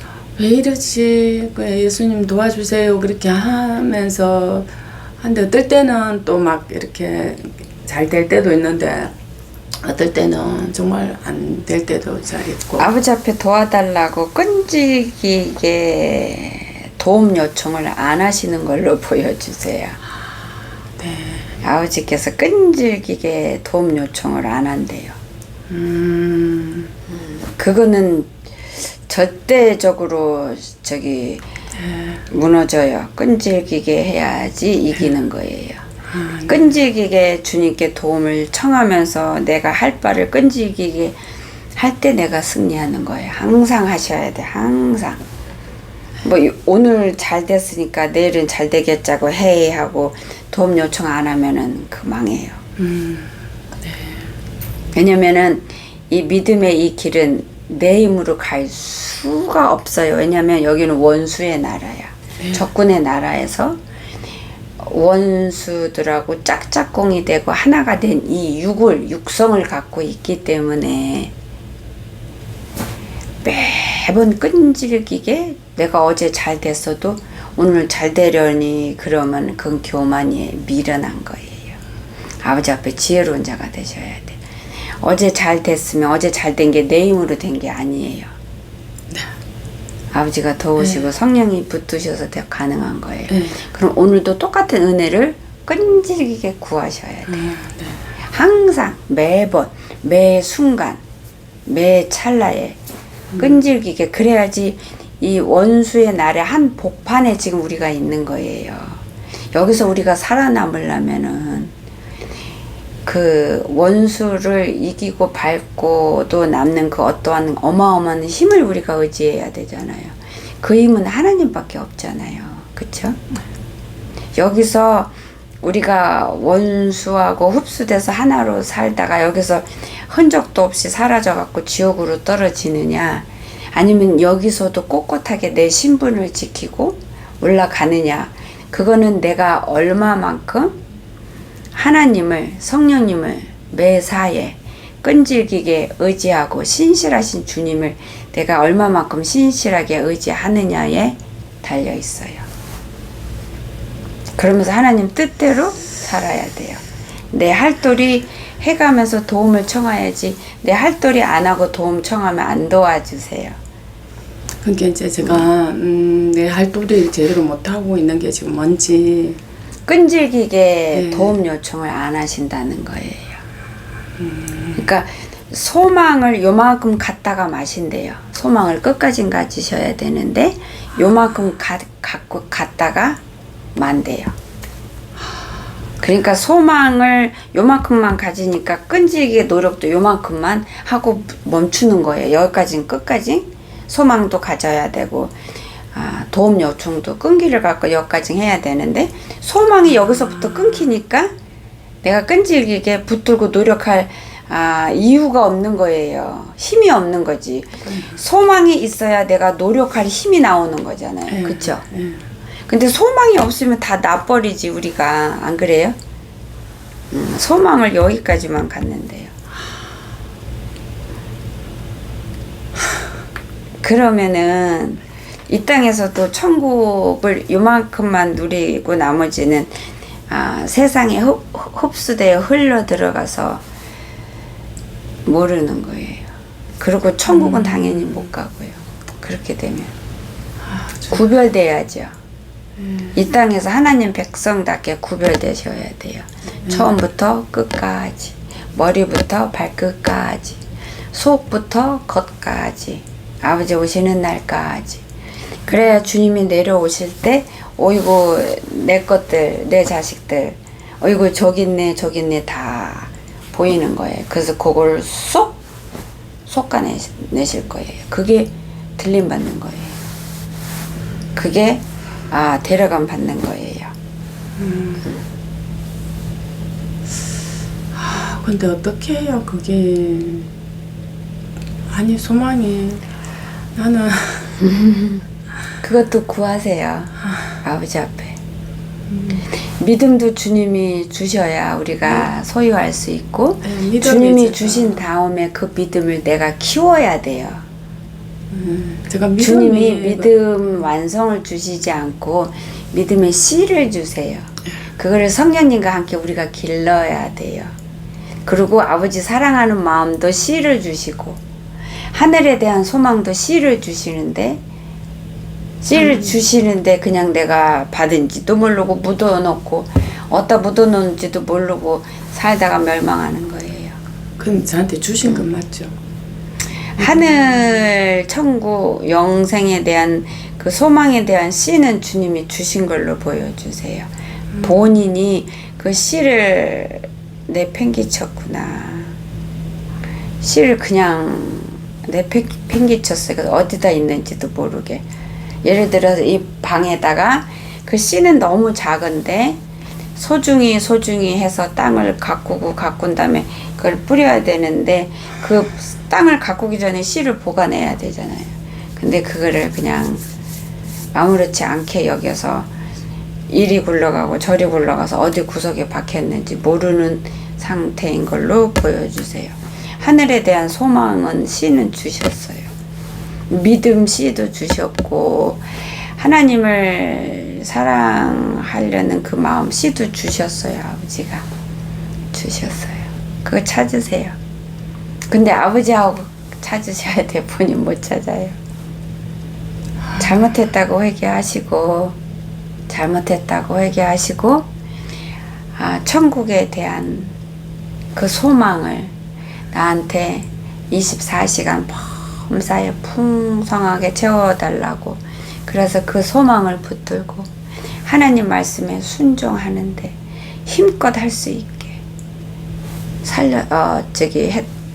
왜 이러지? 왜 예수님 도와주세요 그렇게 하면서 한데 어떨 때는 또 막 이렇게 잘 될 때도 있는데 어떨 때는 정말 안 될 때도 잘 있고. 아버지 앞에 도와달라고 끈질기게 도움 요청을 안 하시는 걸로 보여주세요. 네. 아버지께서 끈질기게 도움 요청을 안 한대요. 그거는 절대적으로 무너져요. 끈질기게 해야지 이기는 거예요. 끈질기게 주님께 도움을 청하면서 내가 할 바를 끈질기게 할 때 내가 승리하는 거예요. 항상 하셔야 돼. 항상. 뭐 오늘 잘 됐으니까 내일은 잘 되겠자고 헤이 하고 도움 요청 안 하면은 그 망해요. 네. 왜냐면은 이 믿음의 이 길은 내 힘으로 갈 수가 없어요. 왜냐면 여기는 원수의 나라야. 적군의 나라에서 원수들하고 짝짝꿍이 되고 하나가 된 이 육성을 갖고 있기 때문에 매번 끈질기게 내가 어제 잘 됐어도 오늘 잘 되려니 그러면 그건 교만이 미련한 거예요. 아버지 앞에 지혜로운 자가 되셔야 돼. 어제 잘 됐으면 어제 잘 된 게 내 힘으로 된 게 아니에요. 아버지가 도우시고 성령이 붙으셔서 가능한 거예요. 그럼 오늘도 똑같은 은혜를 끈질기게 구하셔야 돼요. 항상 매번 매 순간 매 찰나에 끈질기게 그래야지 이 원수의 날에 한 복판에 지금 우리가 있는 거예요. 여기서 우리가 살아남으려면은 그 원수를 이기고 밟고도 남는 그 어떠한 어마어마한 힘을 우리가 의지해야 되잖아요. 그 힘은 하나님밖에 없잖아요. 그쵸? 여기서 우리가 원수하고 흡수돼서 하나로 살다가 여기서 흔적도 없이 사라져갖고 지옥으로 떨어지느냐, 아니면 여기서도 꼿꼿하게 내 신분을 지키고 올라가느냐, 그거는 내가 얼마만큼 하나님을, 성령님을 매사에 끈질기게 의지하고 신실하신 주님을 내가 얼마만큼 신실하게 의지하느냐에 달려 있어요. 그러면서 하나님 뜻대로 살아야 돼요. 내 할도리 해가면서 도움을 청해야지, 내 할도리 안 하고 도움 청하면 안 도와주세요. 그러니까 이제 제가 내 할도리를 제대로 못하고 있는 게 지금 뭔지 끈질기게 도움 요청을 안 하신다는 거예요. 그러니까 소망을 요만큼 갖다가 마신대요. 소망을 끝까지 가지셔야 되는데 요만큼 갖고 갔다가 만대요. 그러니까 소망을 요만큼만 가지니까 끈질기게 노력도 요만큼만 하고 멈추는 거예요. 여기까지는 끝까지 소망도 가져야 되고 도움 요청도 끈기를 갖고 여기까지 해야 되는데 소망이 여기서부터 끊기니까 내가 끈질기게 붙들고 노력할 이유가 없는 거예요. 힘이 없는 거지. 소망이 있어야 내가 노력할 힘이 나오는 거잖아요. 그쵸? 근데 소망이 없으면 다 놔버리지 우리가. 안 그래요? 소망을 여기까지만 갖는데요. 그러면은 이 땅에서도 천국을 요만큼만 누리고 나머지는 세상에 흡수되어 흘러 들어가서 모르는 거예요. 그리고 천국은 당연히 못 가고요. 그렇게 되면 구별돼야죠. 이 땅에서 하나님 백성답게 구별되셔야 돼요. 처음부터 끝까지, 머리부터 발끝까지, 속부터 겉까지, 아버지 오시는 날까지. 그래야 주님이 내려오실 때 어이구 내 것들, 내 자식들, 어이구 저기 있네 저기 있네 다 보이는 거예요. 그래서 그걸 쏙 솎아내실 거예요. 그게 들림 받는 거예요. 그게 데려감 받는 거예요. 근데 어떻게 해요 그게. 아니 소망이 나는 그것도 구하세요. 아버지 앞에. 믿음도 주님이 주셔야 우리가 소유할 수 있고 네, 믿음이 주님이 있어서. 주신 다음에 그 믿음을 내가 키워야 돼요. 제가 주님이 믿음 완성을 주시지 않고 믿음의 씨를 주세요. 그거를 성령님과 함께 우리가 길러야 돼요. 그리고 아버지 사랑하는 마음도 씨를 주시고 하늘에 대한 소망도 씨를 주시는데 씨를 주시는데 그냥 내가 받은지도 모르고 묻어놓고 어디다 묻어놓은지도 모르고 살다가 멸망하는 거예요. 그건 저한테 주신 건 맞죠? 하늘, 천국, 영생에 대한 그 소망에 대한 씨는 주님이 주신 걸로 보여주세요. 본인이 그 씨를 내팽개쳤구나. 씨를 그냥 내팽개쳤어요. 그래서 어디다 있는지도 모르게. 예를 들어서 이 방에다가 그 씨는 너무 작은데 소중히 해서 땅을 가꾼 다음에 그걸 뿌려야 되는데 그 땅을 가꾸기 전에 씨를 보관해야 되잖아요. 근데 그거를 그냥 아무렇지 않게 여겨서 이리 굴러가고 저리 굴러가서 어디 구석에 박혔는지 모르는 상태인 걸로 보여주세요. 하늘에 대한 소망은 씨는 주셨어요. 믿음 씨도 주셨고 하나님을 사랑하려는 그 마음 씨도 주셨어요. 아버지가 주셨어요. 그거 찾으세요. 근데 아버지하고 찾으셔야 돼. 본인 못 찾아요. 잘못했다고 회개하시고 천국에 대한 그 소망을 나한테 24시간 범사에 풍성하게 채워달라고. 그래서 그 소망을 붙들고 하나님 말씀에 순종하는데 힘껏 할 수 있게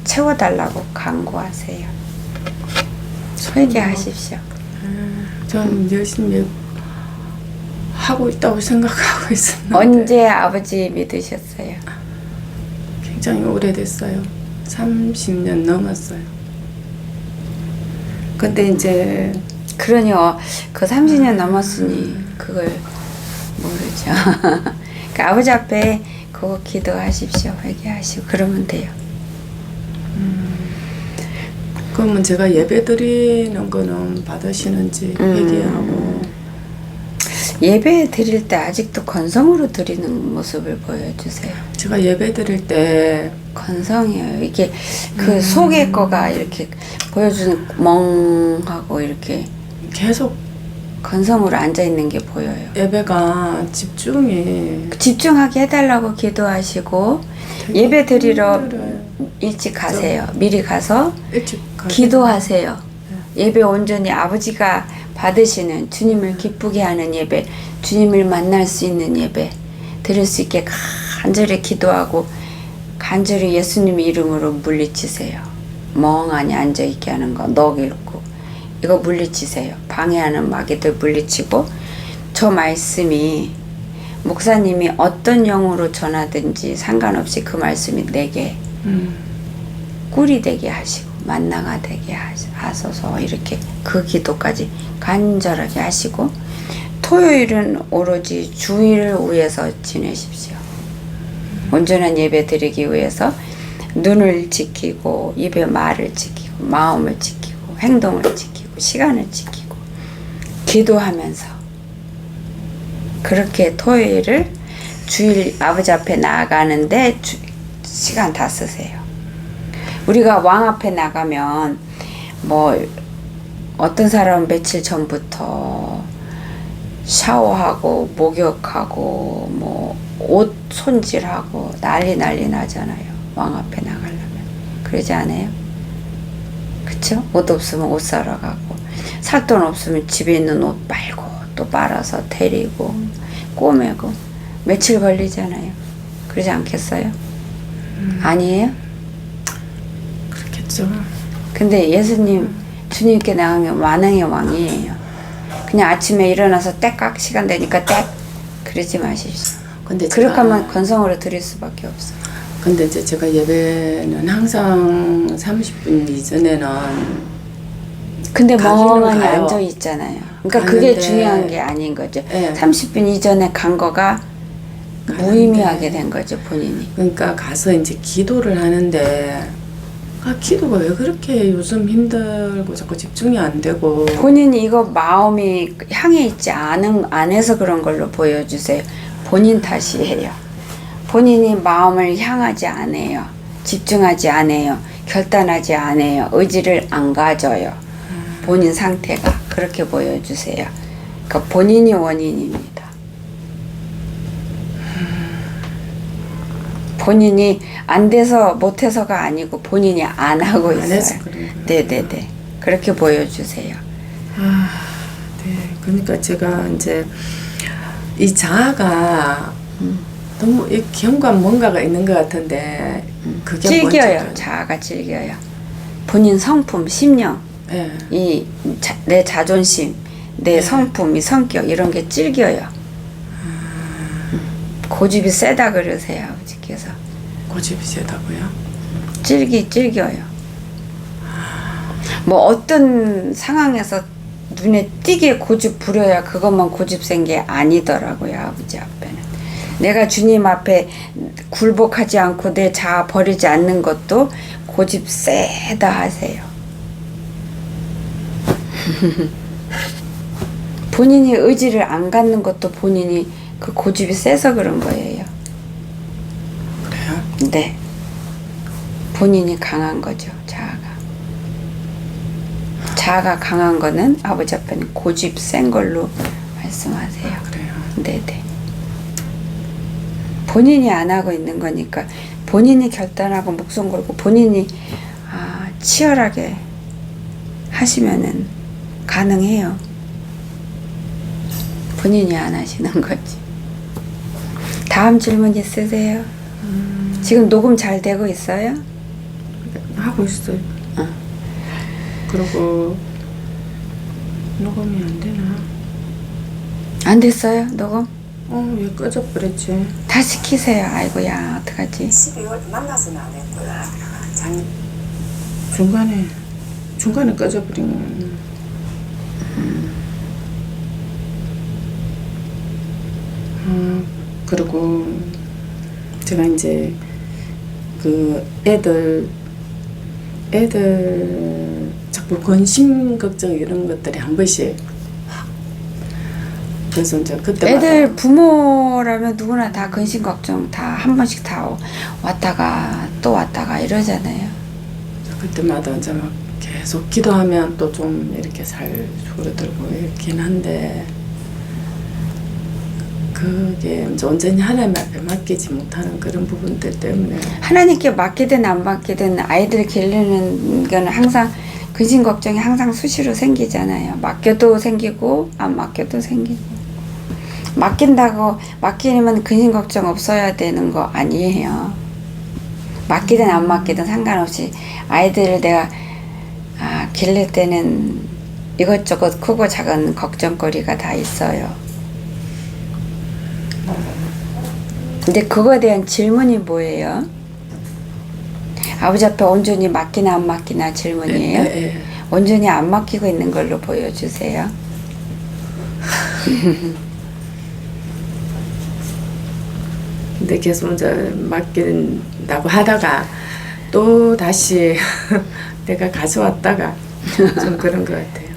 채워달라고 간구하세요. 회개하십시오. 전 열심히 하고 있다고 생각하고 있었는데 언제 아버지 믿으셨어요? 굉장히 오래됐어요. 30년 넘었어요. 근데 이제 그러니요. 그 30년 넘었으니 그걸 모르죠. 그러니까 아버지 앞에 그거 기도하십시오. 회개하시고 그러면 돼요. 그러면 제가 예배 드리는 거는 받으시는지 회개하고. 예배 드릴 때 아직도 건성으로 드리는 모습을 보여주세요. 제가 예배 드릴 때 건성이에요. 이게 그 속의 거가 이렇게 보여주는 멍하고 이렇게 계속 건성으로 앉아있는 게 보여요. 예배가 집중하게 해달라고 기도하시고 예배 드리러 힘들어요. 일찍 가세요. 미리 가서 일찍 기도하세요. 예배 온전히 아버지가 받으시는 주님을 기쁘게 하는 예배, 주님을 만날 수 있는 예배 드릴 수 있게 간절히 기도하고 간절히 예수님 이름으로 물리치세요. 멍하니 앉아있게 하는 거, 넋 잃고 이거 물리치세요. 방해하는 마귀들 물리치고 저 말씀이 목사님이 어떤 영으로 전하든지 상관없이 그 말씀이 내게 꿀이 되게 하시고 만나가 되게 하소서. 이렇게 그 기도까지 간절하게 하시고 토요일은 오로지 주일을 위해서 지내십시오. 온전한 예배 드리기 위해서 눈을 지키고 입의 말을 지키고 마음을 지키고 행동을 지키고 시간을 지키고 기도하면서 그렇게 토요일을 주일 아버지 앞에 나가는데 시간 다 쓰세요. 우리가 왕 앞에 나가면 뭐 어떤 사람은 며칠 전부터 샤워하고 목욕하고 뭐 옷 손질하고 난리 나잖아요. 왕 앞에 나가려면. 그러지 않아요? 그쵸? 옷 없으면 옷 사러 가고 살 돈 없으면 집에 있는 옷 빨고 또 빨아서 데리고 꼬매고 며칠 걸리잖아요. 그러지 않겠어요? 아니에요? 그렇겠죠. 근데 예수님 주님께 나가면 만왕의 왕이에요. 그냥 아침에 일어나서 떼깍 시간 되니까 떼 그러지 마십시오. 근데 그렇게 하면 건성으로 드릴 수밖에 없어요. 근데 이제 제가 예배는 항상 30분 이전에는 근데 가기는 멍하니 가요. 앉아 있잖아요. 그러니까 그게 가는데, 중요한 게 아닌 거죠. 예. 30분 이전에 간 거가 가는데. 무의미하게 된 거죠, 본인이. 그러니까 가서 이제 기도를 하는데 기도가 왜 그렇게 요즘 힘들고 자꾸 집중이 안 되고 본인이 이거 마음이 향해 있지 않아서 그런 걸로 보여주세요. 본인 탓이에요. 본인이 마음을 향하지 않아요. 집중하지 않아요. 결단하지 않아요. 의지를 안 가져요. 본인 상태가 그렇게 보여주세요. 그러니까 본인이 원인입니다. 본인이 안 돼서 못해서가 아니고 본인이 안 하고 안 있어요. 해서 그런 거예요. 네네네. 그렇게 보여주세요. 네, 그러니까 제가 이제 이 자아가 너무 이 경관 뭔가가 있는 것 같은데 그게 질겨요. 뭔지 자아가 질겨요. 본인 성품, 심령, 예. 내 자존심, 내 네. 성품, 이 성격 이런 게 질겨요. 고집이 세다 그러세요, 아버지께서. 고집이 세다고요? 질겨요. 뭐 어떤 상황에서 눈에 띄게 고집 부려야 그것만 고집 센 게 아니더라고요, 아버지 앞에는. 내가 주님 앞에 굴복하지 않고 내 자아 버리지 않는 것도 고집 세다 하세요. 본인이 의지를 안 갖는 것도 본인이 그 고집이 세서 그런 거예요. 그래요? 네. 본인이 강한 거죠, 자아가. 자아가 강한 거는 아버지 앞에는 고집 센 걸로 말씀하세요. 그래요. 네네. 본인이 안 하고 있는 거니까 본인이 결단하고 목숨 걸고 본인이 치열하게 하시면은 가능해요. 본인이 안 하시는 거지. 다음 질문 있으세요? 지금 녹음 잘 되고 있어요? 하고 있어요. 그리고 녹음이 안 되나? 안 됐어요? 녹음? 왜 꺼져버렸지? 다시 키세요. 아이고야 어떡하지? 12월 만나서는 안 했고요. 중간에 꺼져버린 그리고 제가 이제 그 애들 자꾸 관심 걱정 이런 것들이 한 번씩 그래서 이제 그때마다 애들 부모라면 누구나 다 근심 걱정 다 한 번씩 다 왔다가 또 왔다가 이러잖아요. 그때마다 이제 막 계속 기도하면 또 좀 이렇게 살 줄어들고 이렇긴 한데 그게 이제 온전히 하나님 앞에 맡기지 못하는 그런 부분들 때문에 하나님께 맡기든 안 맡기든 아이들 기르는 거는 항상 근심 걱정이 항상 수시로 생기잖아요. 맡겨도 생기고 안 맡겨도 생기고. 맡긴다고 맡기면 근심 걱정 없어야 되는 거 아니에요. 맡기든 안 맡기든 상관없이 아이들을 내가 기를 때는 이것저것 크고 작은 걱정거리가 다 있어요. 근데 그거에 대한 질문이 뭐예요? 아버지 앞에 온전히 맡기나 안 맡기나 질문이에요? 네. 온전히 안 맡기고 있는 걸로 보여주세요. 근데 계속 이제 맡긴다고 하다가 또 다시 내가 가져왔다가 좀 그런 것 같아요.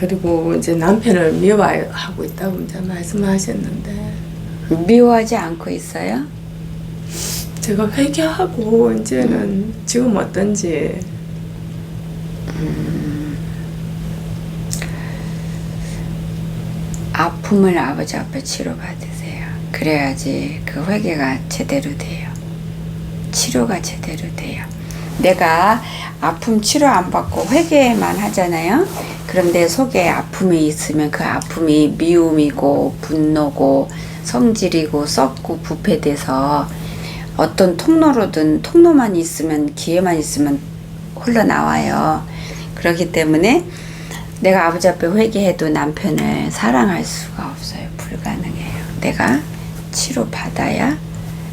그리고 이제 남편을 미워하고 있다고 이제 말씀하셨는데 미워하지 않고 있어요? 제가 회개하고 이제는 지금 어떤지 아픔을 아버지 앞에 치료받으세요. 그래야지 그 회개가 제대로 돼요. 치료가 제대로 돼요. 내가 아픔 치료 안 받고 회개만 하잖아요. 그럼 내 속에 아픔이 있으면 그 아픔이 미움이고 분노고 성질이고 썩고 부패돼서 어떤 통로로든 통로만 있으면 기회만 있으면 흘러나와요. 그렇기 때문에 내가 아버지 앞에 회개해도 남편을 사랑할 수가 없어요. 불가능해요. 내가 치료받아야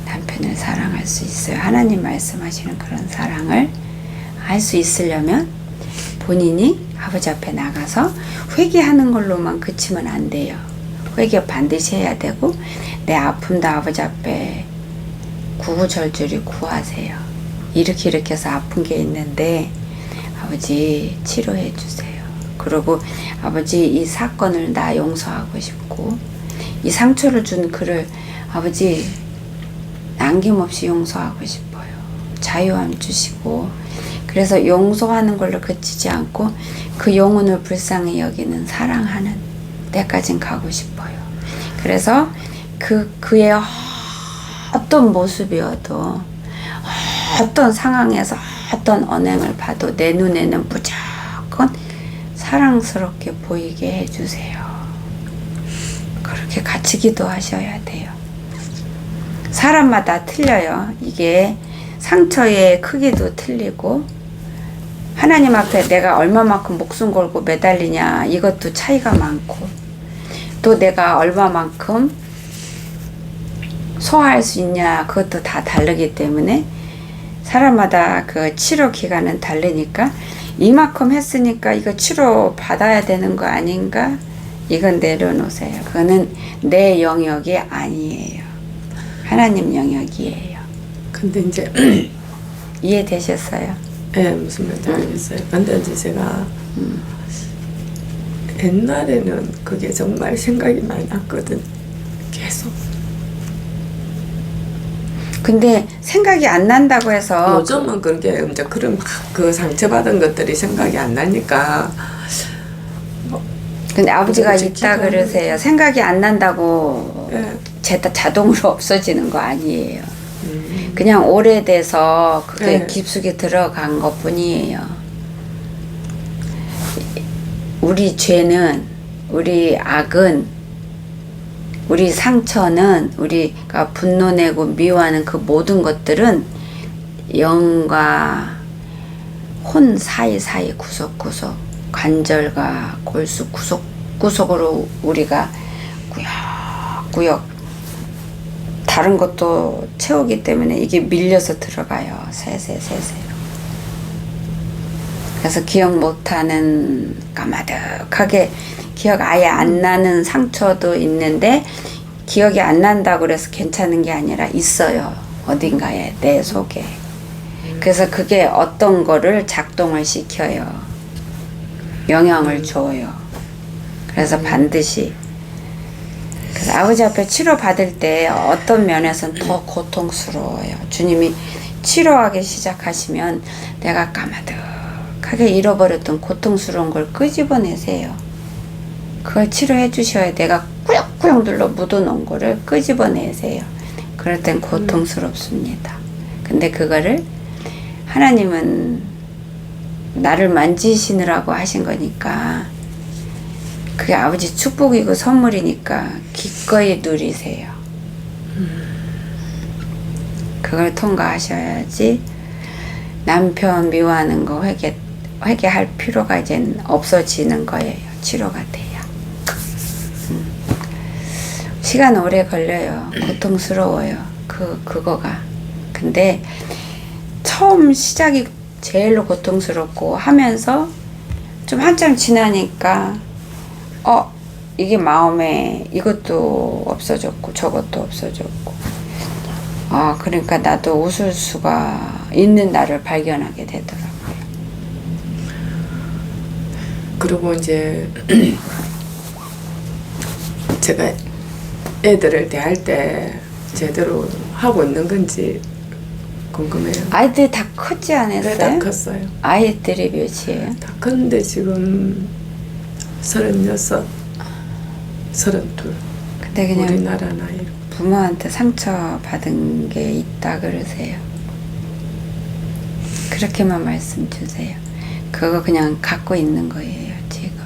남편을 사랑할 수 있어요. 하나님 말씀하시는 그런 사랑을 할 수 있으려면 본인이 아버지 앞에 나가서 회개하는 걸로만 그치면 안 돼요. 회개 반드시 해야 되고 내 아픔도 아버지 앞에 구구절절히 구하세요. 이렇게 해서 아픈 게 있는데 아버지 치료해 주세요. 그리고 아버지 이 사건을 나 용서하고 싶고 이 상처를 준 그를 아버지 남김없이 용서하고 싶어요. 자유함 주시고 그래서 용서하는 걸로 그치지 않고 그 영혼을 불쌍히 여기는 사랑하는 때까진 가고 싶어요. 그래서 그의 어떤 모습이어도 어떤 상황에서 어떤 언행을 봐도 내 눈에는 무조건 사랑스럽게 보이게 해주세요. 그렇게 같이 기도하셔야 돼요. 사람마다 틀려요. 이게 상처의 크기도 틀리고 하나님 앞에 내가 얼마만큼 목숨 걸고 매달리냐 이것도 차이가 많고 또 내가 얼마만큼 소화할 수 있냐 그것도 다 다르기 때문에 사람마다 그 치료 기간은 다르니까 이만큼 했으니까 이거 치료 받아야 되는 거 아닌가? 이건 내려놓으세요. 그거는 내 영역이 아니에요. 하나님 영역이에요. 근데 이제 이해되셨어요? 네, 무슨 말인지 알겠어요. 근데 이제 제가 옛날에는 그게 정말 생각이 많이 났거든. 계속. 근데 생각이 안 난다고 해서 요즘은 그게 이제 그런 그 상처받은 것들이 생각이 안 나니까. 근데 아버지가 그래서 있다 기도하는 그러세요. 생각이 안 난다고 네. 자동으로 없어지는 거 아니에요. 그냥 오래돼서 그게 네. 깊숙이 들어간 것 뿐이에요. 우리 죄는, 우리 악은, 우리 상처는, 우리가 분노내고 미워하는 그 모든 것들은 영과 혼 사이사이 구석구석, 관절과 골수 구석구석으로 우리가 구역구역 다른 것도 채우기 때문에 이게 밀려서 들어가요. 세세세세. 그래서 기억 못하는 까마득하게 기억 아예 안 나는 상처도 있는데 기억이 안 난다고 그래서 괜찮은 게 아니라 있어요. 어딘가에 내 속에. 그래서 그게 어떤 거를 작동을 시켜요. 영향을 줘요. 그래서 반드시 그래서 아버지 앞에 치료받을 때 어떤 면에서는 더 고통스러워요. 주님이 치료하기 시작하시면 내가 까마득하게 잃어버렸던 고통스러운 걸 끄집어내세요. 그걸 치료해 주셔야 내가 꾸역꾸역 눌러 묻어놓은 거를 끄집어내세요. 그럴 땐 고통스럽습니다. 근데 그거를 하나님은 나를 만지시느라고 하신 거니까 그게 아버지 축복이고 선물이니까 기꺼이 누리세요. 그걸 통과하셔야지 남편 미워하는 거 회개할 필요가 이젠 없어지는 거예요. 치료가 돼요. 시간 오래 걸려요. 고통스러워요. 그거가. 근데 처음 시작이 제일로 고통스럽고 하면서 좀 한참 지나니까 이게 마음에 이것도 없어졌고 저것도 없어졌고 그러니까 나도 웃을 수가 있는 나를 발견하게 되더라고요. 그리고 이제 제가 애들을 대할 때 제대로 하고 있는 건지 궁금해요. 아이들이 다 컸지 네, 않았어요? 다 컸어요. 아이들이 몇이에요? 다 컸는데 지금 36, 32 근데 그냥 우리나라 나이로. 부모한테 상처 받은 게 있다 그러세요. 그렇게만 말씀 주세요. 그거 그냥 갖고 있는 거예요, 지금.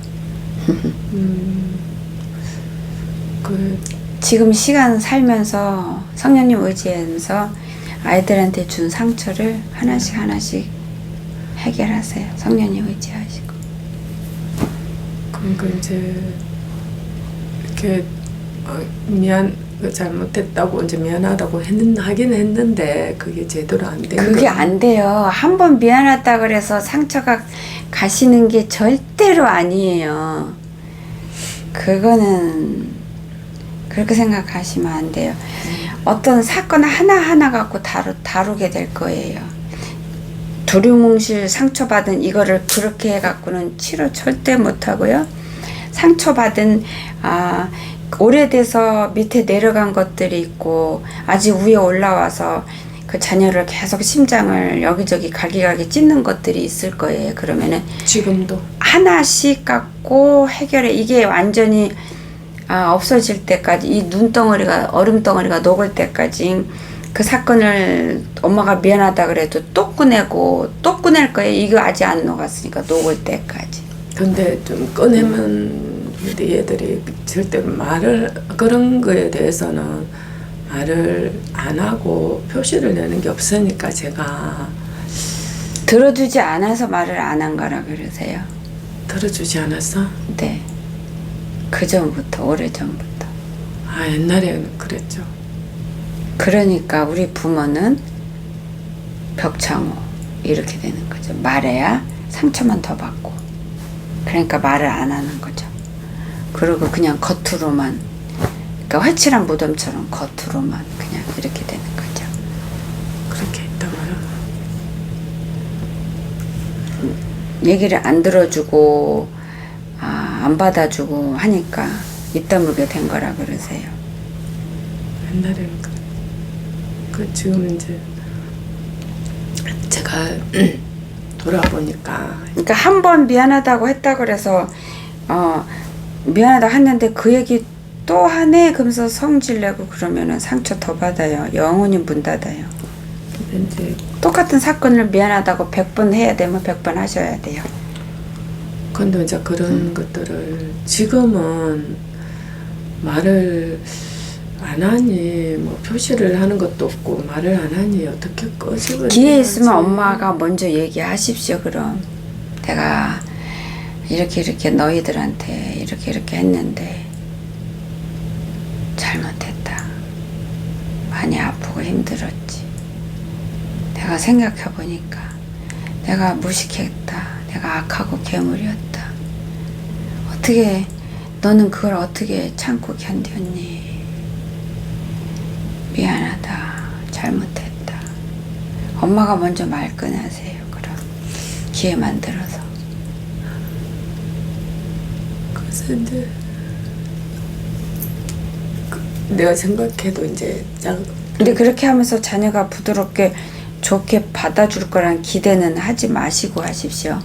그 지금 시간 살면서 성령님 의지하면서 아이들한테 준 상처를 하나씩 하나씩 해결하세요. 성령님 의지하시고. 그러니까 이제 이렇게 잘못했다고 이제 미안하다고 하긴 했는데 그게 제대로 안 된 그게 안 돼요. 한 번 미안하다 그래서 상처가 가시는 게 절대로 아니에요. 그거는 그렇게 생각하시면 안 돼요. 어떤 사건 하나하나 갖고 다루게 될 거예요. 두루뭉실 상처받은 이거를 그렇게 해갖고는 치료 절대 못하고요. 상처받은 오래돼서 밑에 내려간 것들이 있고 아직 위에 올라와서 그 자녀를 계속 심장을 여기저기 갈기갈기 찢는 것들이 있을 거예요. 그러면은 지금도 하나씩 갖고 해결해. 이게 완전히 없어질 때까지 이 눈덩어리가 얼음덩어리가 녹을 때까지 그 사건을 엄마가 미안하다 그래도 또 꺼내고 또 꺼낼 거예요. 이거 아직 안 녹았으니까 녹을 때까지. 근데 좀 꺼내면 우리 애들이 절대로 그런 거에 대해서는 말을 안 하고 표시를 내는 게 없으니까 제가 들어주지 않아서 말을 안 한 거라 그러세요. 들어주지 않았어? 네. 그 전부터 오래전부터. 옛날에는 그랬죠. 그러니까 우리 부모는 벽창호 이렇게 되는 거죠. 말해야 상처만 더 받고. 그러니까 말을 안 하는 거죠. 그리고 그냥 겉으로만, 그러니까 화칠한 무덤처럼 겉으로만 그냥 이렇게 되는 거죠. 그렇게 했다고요? 얘기를 안 들어주고 안 받아주고 하니까 입 다물게 된 거라 그러세요. 옛날에는 그 지금 이제 제가 돌아보니까 그러니까 한 번 미안하다고 했다 그래서 미안하다고 했는데 그 얘기 또 하네 그러면서 성질 내고 그러면은 상처 더 받아요. 영원히 문 닫아요. 이제 똑같은 사건을 미안하다고 100번 해야 되면 100번 하셔야 돼요. 근데 이제 그런 것들을 지금은 말을 안 하니 뭐 표시를 하는 것도 없고 말을 안 하니 어떻게 꺼지고 기회 있으면 엄마가 먼저 얘기하십시오. 그럼 내가 이렇게 너희들한테 이렇게 했는데 잘못했다. 많이 아프고 힘들었지. 내가 생각해보니까 내가 무식했다. 내가 악하고 괴물이었다. 어떻게 너는 그걸 어떻게 참고 견뎠니? 미안하다. 잘못했다. 엄마가 먼저 말 꺼내세요. 그럼 기회 만들어서. 그래서 이제 내가 생각해도 이제 근데 그렇게 하면서 자녀가 부드럽게 좋게 받아줄 거란 기대는 하지 마시고 하십시오.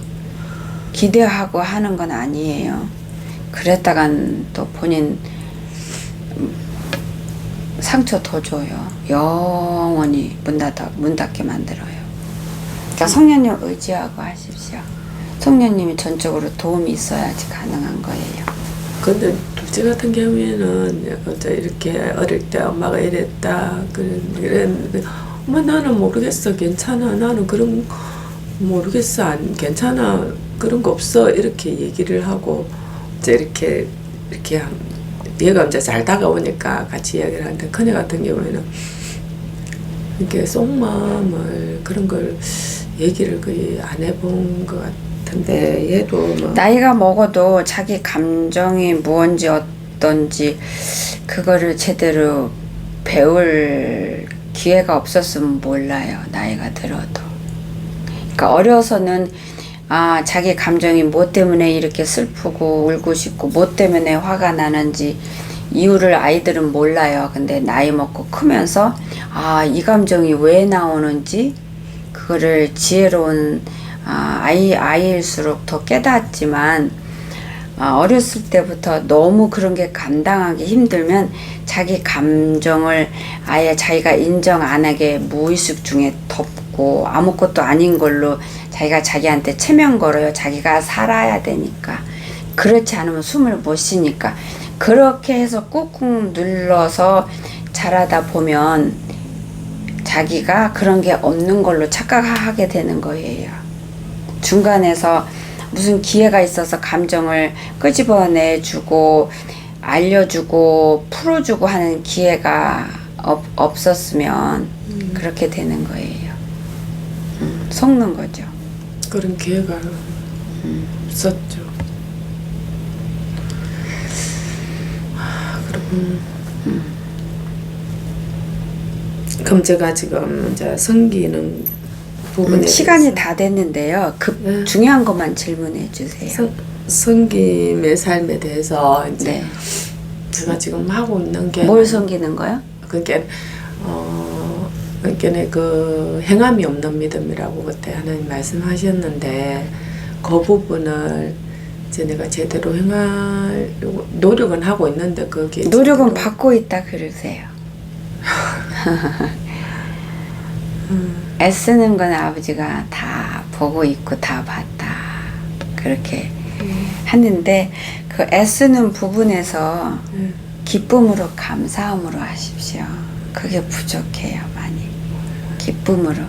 기대하고 하는 건 아니에요. 그랬다간 또 본인 상처 더 줘요. 영원히 문 닫게 만들어요. 그러니까 성령님 의지하고 하십시오. 성령님이 전적으로 도움이 있어야지 가능한 거예요. 근데 둘째 같은 경우에는 이렇게 어릴 때 엄마가 이랬다 그랬는데 엄마 나는 모르겠어 괜찮아 나는 그런 모르겠어 안 괜찮아 그런 거 없어 이렇게 얘기를 하고 이제 이렇게 얘가 이제 잘 다가오니까 같이 이야기를 하는데 큰애 같은 경우에는 이렇게 속마음을 그런 걸 얘기를 거의 안 해본 것 같은데 얘도 뭐 나이가 먹어도 자기 감정이 무언지 어떤지 그거를 제대로 배울 기회가 없었으면 몰라요. 나이가 들어도. 그러니까 어려서는 자기 감정이 뭐 때문에 이렇게 슬프고 울고 싶고 뭐 때문에 화가 나는지 이유를 아이들은 몰라요. 근데 나이 먹고 크면서 이 감정이 왜 나오는지 그거를 지혜로운 아이일수록 더 깨닫지만 어렸을 때부터 너무 그런 게 감당하기 힘들면 자기 감정을 아예 자기가 인정 안 하게 무의식 중에 덮고 아무것도 아닌 걸로 자기가 자기한테 체면 걸어요. 자기가 살아야 되니까. 그렇지 않으면 숨을 못 쉬니까. 그렇게 해서 꾹꾹 눌러서 자라다 보면 자기가 그런 게 없는 걸로 착각하게 되는 거예요. 중간에서 무슨 기회가 있어서 감정을 끄집어내주고 알려주고 풀어주고 하는 기회가 없었으면 그렇게 되는 거예요. 속는 거죠. 그런 기회가 없었죠. 그럼 제가 지금 이제 성기는 부분에 시간이 대해서 다 됐는데요. 네. 중요한 것만 질문해 주세요. 성김의 삶에 대해서 이제 네. 제가 지금 하고 있는 게 뭘 섬기는 거요? 그러니까 그러니까 그 행함이 없는 믿음이라고 그때 하나님 말씀하셨는데 그 부분을 이제 내가 제대로 행하려고 노력은 하고 있는데 그게 노력은 제대로 받고 있다 그러세요. 애쓰는 건 아버지가 다 보고 있고 다 봤다. 그렇게 하는데 그 애쓰는 부분에서 기쁨으로 감사함으로 하십시오. 그게 부족해요, 많이. 기쁨으로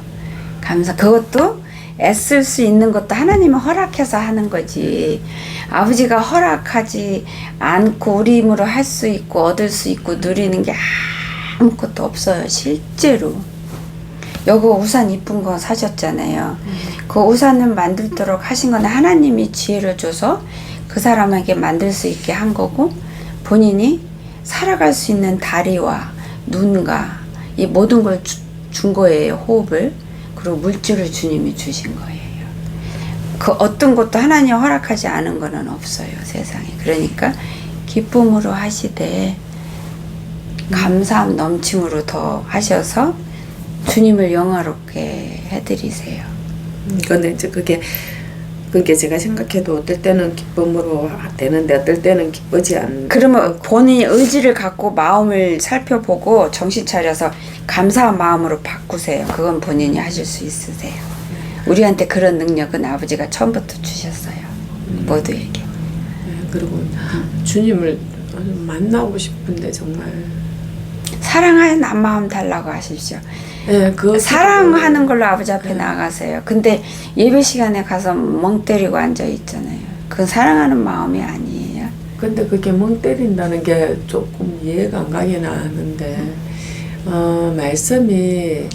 감사. 그것도 애쓸 수 있는 것도 하나님은 허락해서 하는 거지. 아버지가 허락하지 않고 우리 힘으로 할 수 있고 얻을 수 있고 누리는 게 아무것도 없어요, 실제로. 여거 우산 이쁜 거 사셨잖아요. 그 우산을 만들도록 하신 건 하나님이 지혜를 줘서 그 사람에게 만들 수 있게 한 거고 본인이 살아갈 수 있는 다리와 눈과 이 모든 걸 준 거예요. 호흡을. 그리고 물질을 주님이 주신 거예요. 그 어떤 것도 하나님 허락하지 않은 거는 없어요. 세상에. 그러니까 기쁨으로 하시되 감사함 넘침으로 더 하셔서 주님을 영화롭게 해드리세요. 근데 이제 그게 제가 생각해도 어떨 때는 기쁨으로 되는데 어떨 때는 기쁘지 않는. 그러면 본인이 의지를 갖고 마음을 살펴보고 정신 차려서 감사한 마음으로 바꾸세요. 그건 본인이 하실 수 있으세요. 우리한테 그런 능력은 아버지가 처음부터 주셨어요. 모두에게. 네, 그리고 주님을 만나고 싶은데 정말. 사랑하는 마음 달라고 하십시오. 네, 그 사랑하는 걸로 아버지 앞에 나가세요. 근데 예배 시간에 가서 멍 때리고 앉아 있잖아요. 그건 사랑하는 마음이 아니에요. 근데 그게 멍 때린다는 게 조금 이해가 안 가긴 하는데 말씀이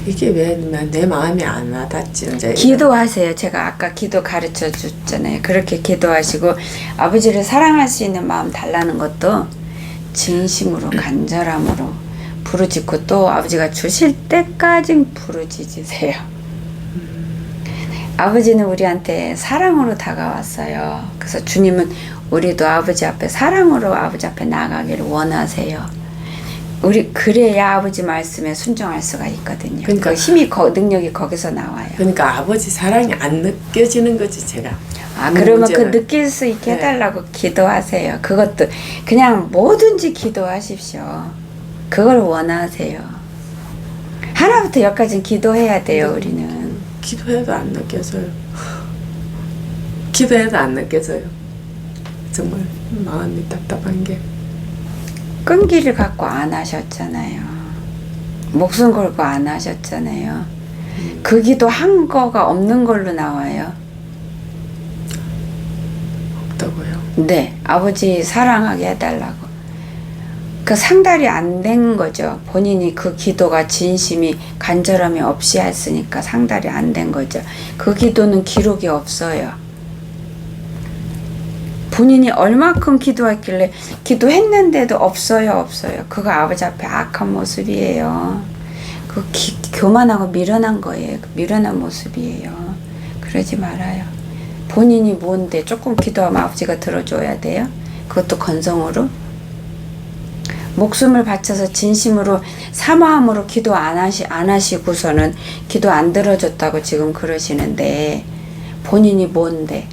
이게 왜 내 마음이 안 와닿지? 이제 기도하세요. 제가 아까 기도 가르쳐 줬잖아요. 그렇게 기도하시고 아버지를 사랑할 수 있는 마음 달라는 것도 진심으로 간절함으로 부르짖고 또 아버지가 주실 때까지 부르짖으세요. 아버지는 우리한테 사랑으로 다가왔어요. 그래서 주님은 우리도 아버지 앞에 사랑으로 아버지 앞에 나가기를 원하세요. 우리 그래야 아버지 말씀에 순종할 수가 있거든요. 그러니까 그 힘이 능력이 거기서 나와요. 그러니까 아버지 사랑이 안 느껴지는 거지 제가. 그러면 그 문제는. 느낄 수 있게 네. 해달라고 기도하세요. 그것도 그냥 뭐든지 기도하십시오. 그걸 원하세요. 하나부터 열까지는 기도해야 돼요. 우리는. 기도해도 안 느껴져요. 기도해도 안 느껴져요. 정말 마음이 답답한 게. 끈기를 갖고 안 하셨잖아요. 목숨 걸고 안 하셨잖아요. 그 기도 한 거가 없는 걸로 나와요. 없다고요. 네, 아버지 사랑하게 해달라고. 그 상달이 안 된 거죠. 본인이 그 기도가 진심이 간절함이 없이 했으니까 상달이 안 된 거죠. 그 기도는 기록이 없어요. 본인이 얼마큼 기도했길래 기도했는데도 없어요. 그거 아버지 앞에 악한 모습이에요. 그 교만하고 미련한 거예요. 그 미련한 모습이에요. 그러지 말아요. 본인이 뭔데 조금 기도하면 아버지가 들어줘야 돼요. 그것도 건성으로. 목숨을 바쳐서 진심으로 사모함으로 기도 안 하시고서는 기도 안 들어줬다고 지금 그러시는데 본인이 뭔데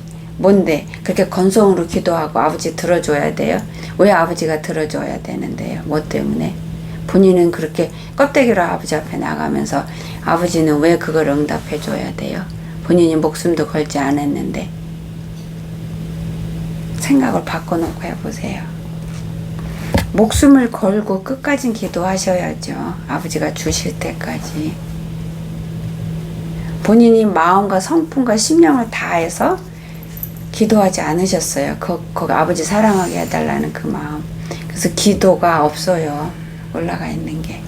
그렇게 건성으로 기도하고 아버지 들어줘야 돼요? 왜 아버지가 들어줘야 되는데요? 뭐 때문에? 본인은 그렇게 껍데기로 아버지 앞에 나가면서 아버지는 왜 그걸 응답해 줘야 돼요? 본인이 목숨도 걸지 않았는데. 생각을 바꿔놓고 해보세요. 목숨을 걸고 끝까지 기도하셔야죠. 아버지가 주실 때까지. 본인이 마음과 성품과 심령을 다해서 기도하지 않으셨어요. 그 아버지 사랑하게 해달라는 그 마음. 그래서 기도가 없어요. 올라가 있는 게.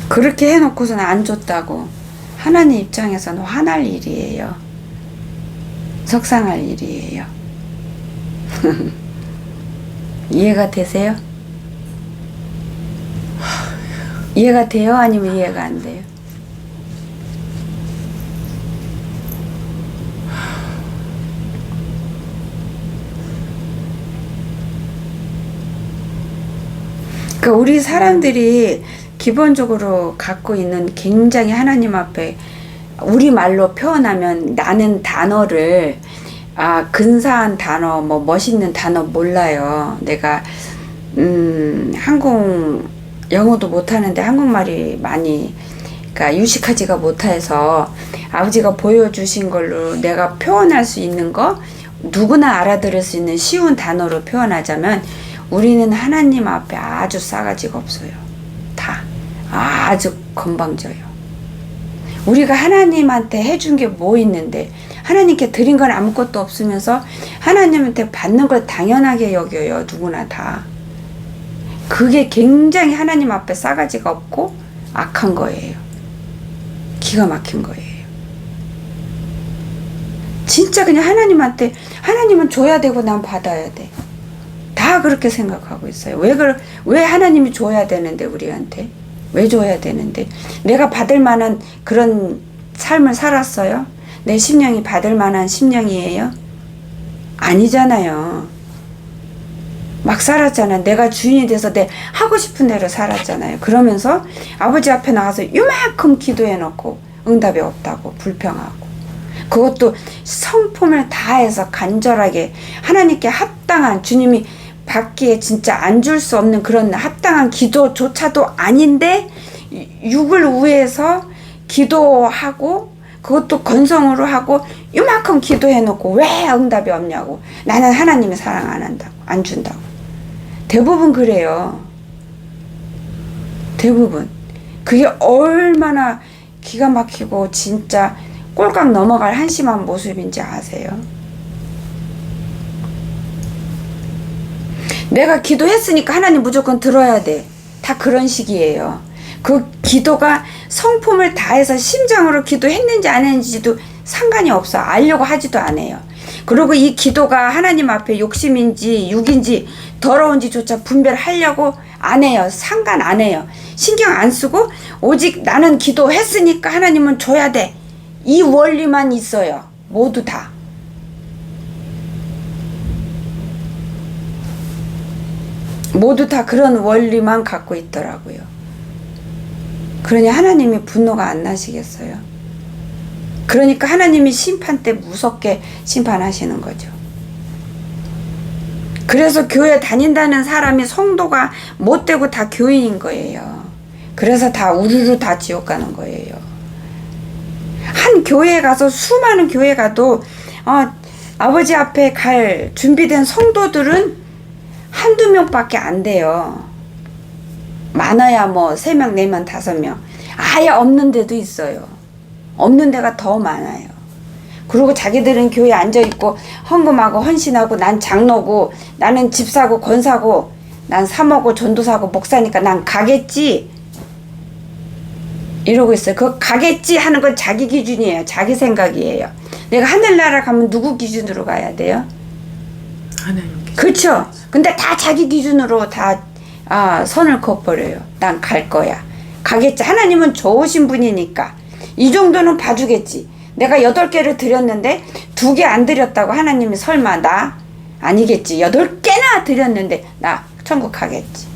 그렇게 해놓고서는 안 줬다고 하나님 입장에서는 화날 일이에요. 속상할 일이에요. 이해가 되세요? 이해가 돼요? 아니면 이해가 안 돼요? 그러니까 우리 사람들이 기본적으로 갖고 있는 굉장히 하나님 앞에 우리말로 표현하면 나는 단어를 근사한 단어, 뭐 멋있는 단어 몰라요. 내가 영어도 못하는데 한국말이 많이 그러니까 유식하지가 못해서 아버지가 보여주신 걸로 내가 표현할 수 있는 거 누구나 알아들을 수 있는 쉬운 단어로 표현하자면 우리는 하나님 앞에 아주 싸가지가 없어요. 다 아주 건방져요. 우리가 하나님한테 해준 게 뭐 있는데 하나님께 드린 건 아무것도 없으면서 하나님한테 받는 걸 당연하게 여겨요. 누구나 다. 그게 굉장히 하나님 앞에 싸가지가 없고 악한 거예요. 기가 막힌 거예요. 진짜 그냥 하나님한테 하나님은 줘야 되고 난 받아야 돼. 다 그렇게 생각하고 있어요. 왜 하나님이 줘야 되는데 우리한테? 왜 줘야 되는데? 내가 받을 만한 그런 삶을 살았어요? 내 심령이 받을 만한 심령이에요? 아니잖아요. 막 살았잖아. 내가 주인이 돼서 내 하고 싶은 대로 살았잖아요. 그러면서 아버지 앞에 나가서 이만큼 기도해놓고 응답이 없다고 불평하고 그것도 성품을 다해서 간절하게 하나님께 합당한 주님이 받기에 진짜 안 줄 수 없는 그런 합당한 기도조차도 아닌데 육을 위해서 기도하고 그것도 건성으로 하고 이만큼 기도해놓고 왜 응답이 없냐고. 나는 하나님의 사랑 안 한다고. 안 준다고. 대부분 그래요. 대부분. 그게 얼마나 기가 막히고 진짜 꼴깍 넘어갈 한심한 모습인지 아세요? 내가 기도했으니까 하나님 무조건 들어야 돼. 다 그런 식이에요. 그 기도가 성품을 다해서 심장으로 기도했는지 안 했는지도 상관이 없어. 알려고 하지도 않아요. 그리고 이 기도가 하나님 앞에 욕심인지 육인지 더러운지조차 분별하려고 안 해요. 상관 안 해요. 신경 안 쓰고 오직 나는 기도했으니까 하나님은 줘야 돼. 이 원리만 있어요. 모두 다. 모두 다 그런 원리만 갖고 있더라고요. 그러니 하나님이 분노가 안 나시겠어요? 그러니까 하나님이 심판 때 무섭게 심판하시는 거죠. 그래서 교회 다닌다는 사람이 성도가 못되고 다 교인인 거예요. 그래서 다 우르르 다 지옥 가는 거예요. 한 교회에 가서 수많은 교회 가도 아버지 앞에 갈 준비된 성도들은 한두 명밖에 안 돼요. 많아야 뭐 3명, 4명, 5명. 아예 없는 데도 있어요. 없는 데가 더 많아요. 그리고 자기들은 교회에 앉아있고 헌금하고 헌신하고 난 장로고 나는 집사고 권사고 난 사모고 전도사고 목사니까 난 가겠지 이러고 있어요. 그 가겠지 하는 건 자기 기준이에요. 자기 생각이에요. 내가 하늘나라 가면 누구 기준으로 가야 돼요? 하나님 기준. 그렇죠. 근데 다 자기 기준으로 다 선을 그어버려요. 난 갈 거야. 가겠지. 하나님은 좋으신 분이니까 이 정도는 봐주겠지. 내가 8개를 드렸는데 2개 안 드렸다고 하나님이 설마 나? 아니겠지. 8개나 드렸는데 나 천국 가겠지.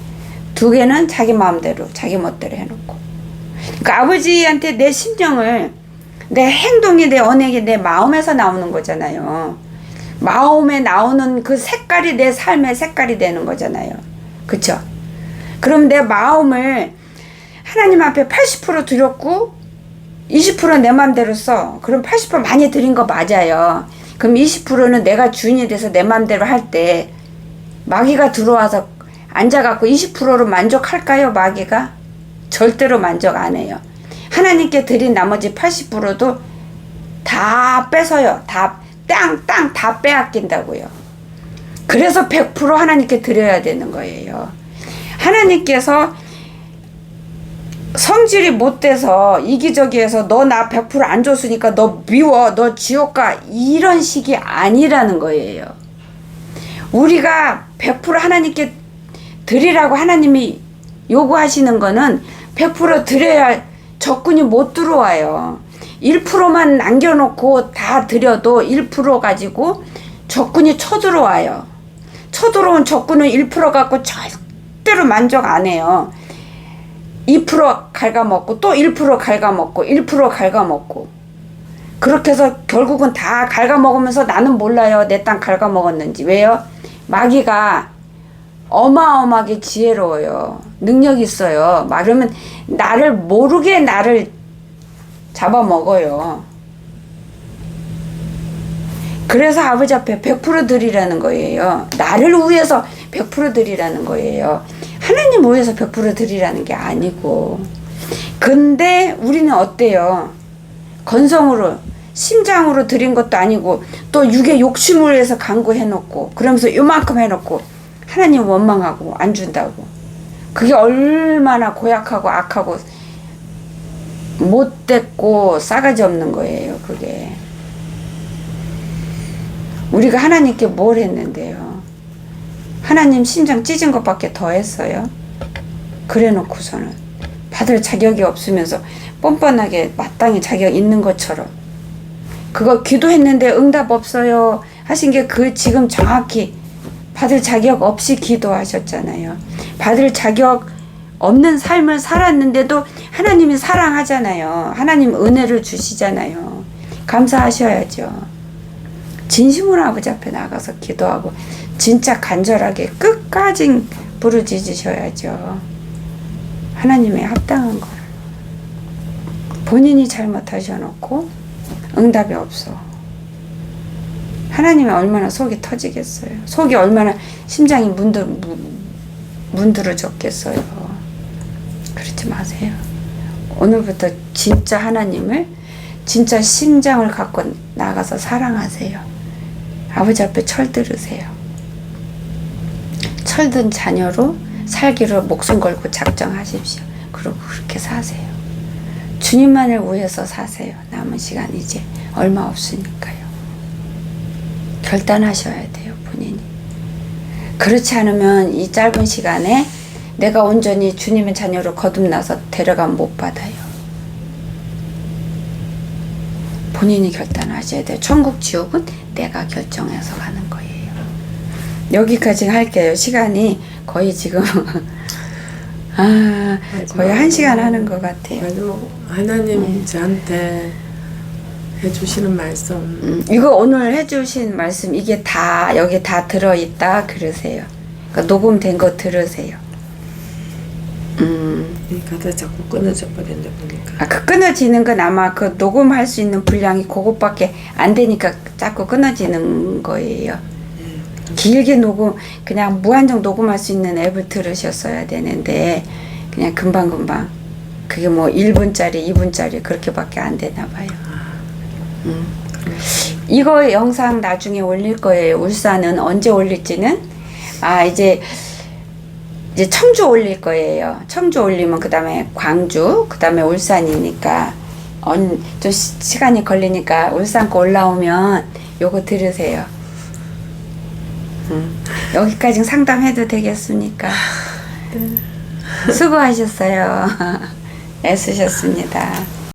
2개는 자기 마음대로 자기 멋대로 해놓고. 그러니까 아버지한테 내 심정을, 내 행동이, 내 언행이 내 마음에서 나오는 거잖아요. 마음에 나오는 그 색깔이 내 삶의 색깔이 되는 거잖아요. 그쵸? 그럼 내 마음을 하나님 앞에 80% 드렸고 20% 내 맘대로 써. 그럼 80% 많이 드린 거 맞아요. 그럼 20%는 내가 주인이 돼서 내 맘대로 할 때 마귀가 들어와서 앉아갖고 20%로 만족할까요? 마귀가? 절대로 만족 안 해요. 하나님께 드린 나머지 80%도 다 뺏어요. 다 땅 다 빼앗긴다고요. 그래서 100% 하나님께 드려야 되는 거예요. 하나님께서 성질이 못돼서 이기적이어서 너 나 100% 안 줬으니까 너 미워, 너 지옥 가, 이런 식이 아니라는 거예요. 우리가 100% 하나님께 드리라고 하나님이 요구하시는 거는 100% 드려야 적군이 못 들어와요. 1%만 남겨놓고 다 드려도 1% 가지고 적군이 쳐들어와요. 쳐들어온 적군은 1% 갖고 절대로 만족 안 해요. 2% 갉아먹고 또 1% 갉아먹고 1% 갉아먹고, 그렇게 해서 결국은 다 갉아먹으면서 나는 몰라요. 내 땅 갉아먹었는지. 왜요? 마귀가 어마어마하게 지혜로워요. 능력 있어요. 막 그러면 나를 모르게 나를 잡아먹어요. 그래서 아버지 앞에 100% 드리라는 거예요. 나를 위해서 100% 드리라는 거예요. 하나님 위해서 100% 드리라는 게 아니고. 근데 우리는 어때요? 건성으로, 심장으로 드린 것도 아니고 또 육의 욕심을 위해서 간구해놓고 그러면서 요만큼 해놓고 하나님 원망하고 안 준다고. 그게 얼마나 고약하고 악하고 못됐고 싸가지 없는 거예요. 그게 우리가 하나님께 뭘 했는데요? 하나님 심장 찢은 것밖에 더 했어요. 그래 놓고서는 받을 자격이 없으면서 뻔뻔하게 마땅히 자격 있는 것처럼, 그거 기도했는데 응답 없어요 하신 게 그 지금 정확히 받을 자격 없이 기도하셨잖아요. 받을 자격 없는 삶을 살았는데도 하나님이 사랑하잖아요. 하나님 은혜를 주시잖아요. 감사하셔야죠. 진심으로 아버지 앞에 나가서 기도하고 진짜 간절하게 끝까지 부르짖으셔야죠. 하나님의 합당한 거를. 본인이 잘못하셔놓고 응답이 없어. 하나님이 얼마나 속이 터지겠어요. 속이 얼마나 심장이 문드러졌겠어요. 그러지 마세요. 오늘부터 진짜 하나님을, 진짜 심장을 갖고 나가서 사랑하세요. 아버지 앞에 철들으세요. 철든 자녀로 살기로 목숨 걸고 작정하십시오. 그리고 그렇게 사세요. 주님만을 위해서 사세요. 남은 시간 이제 얼마 없으니까요. 결단하셔야 돼요, 본인이. 그렇지 않으면 이 짧은 시간에 내가 온전히 주님의 자녀로 거듭나서 데려가면 못 받아요. 본인이 결단하셔야 돼요. 천국 지옥은 내가 결정해서 가는 거예요. 여기까지 할게요. 시간이 거의 지금 거의 1시간 하는 것 같아요. 마지막 하나님 저한테 해주시는 말씀. 이거 오늘 해주신 말씀 이게 다 여기 다 들어있다 그러세요. 그러니까 녹음된 거 들으세요. 이 가다 자꾸 끊어져 버린다 보니까. 그 끊어지는 건 아마 그 녹음할 수 있는 분량이 그것밖에 안 되니까 자꾸 끊어지는 거예요. 길게 녹음, 그냥 무한정 녹음할 수 있는 앱을 들으셨어야 되는데 그냥 금방금방 그게 뭐 1분짜리 2분짜리 그렇게밖에 안 되나 봐요. 이거 영상 나중에 올릴 거예요. 울산은 언제 올릴지는 이제 청주 올릴 거예요. 청주 올리면 그 다음에 광주, 그 다음에 울산이니까 좀 시간이 걸리니까 울산 거 올라오면 요거 들으세요. 여기까지 상담해도 되겠습니까? 수고하셨어요. 애쓰셨습니다.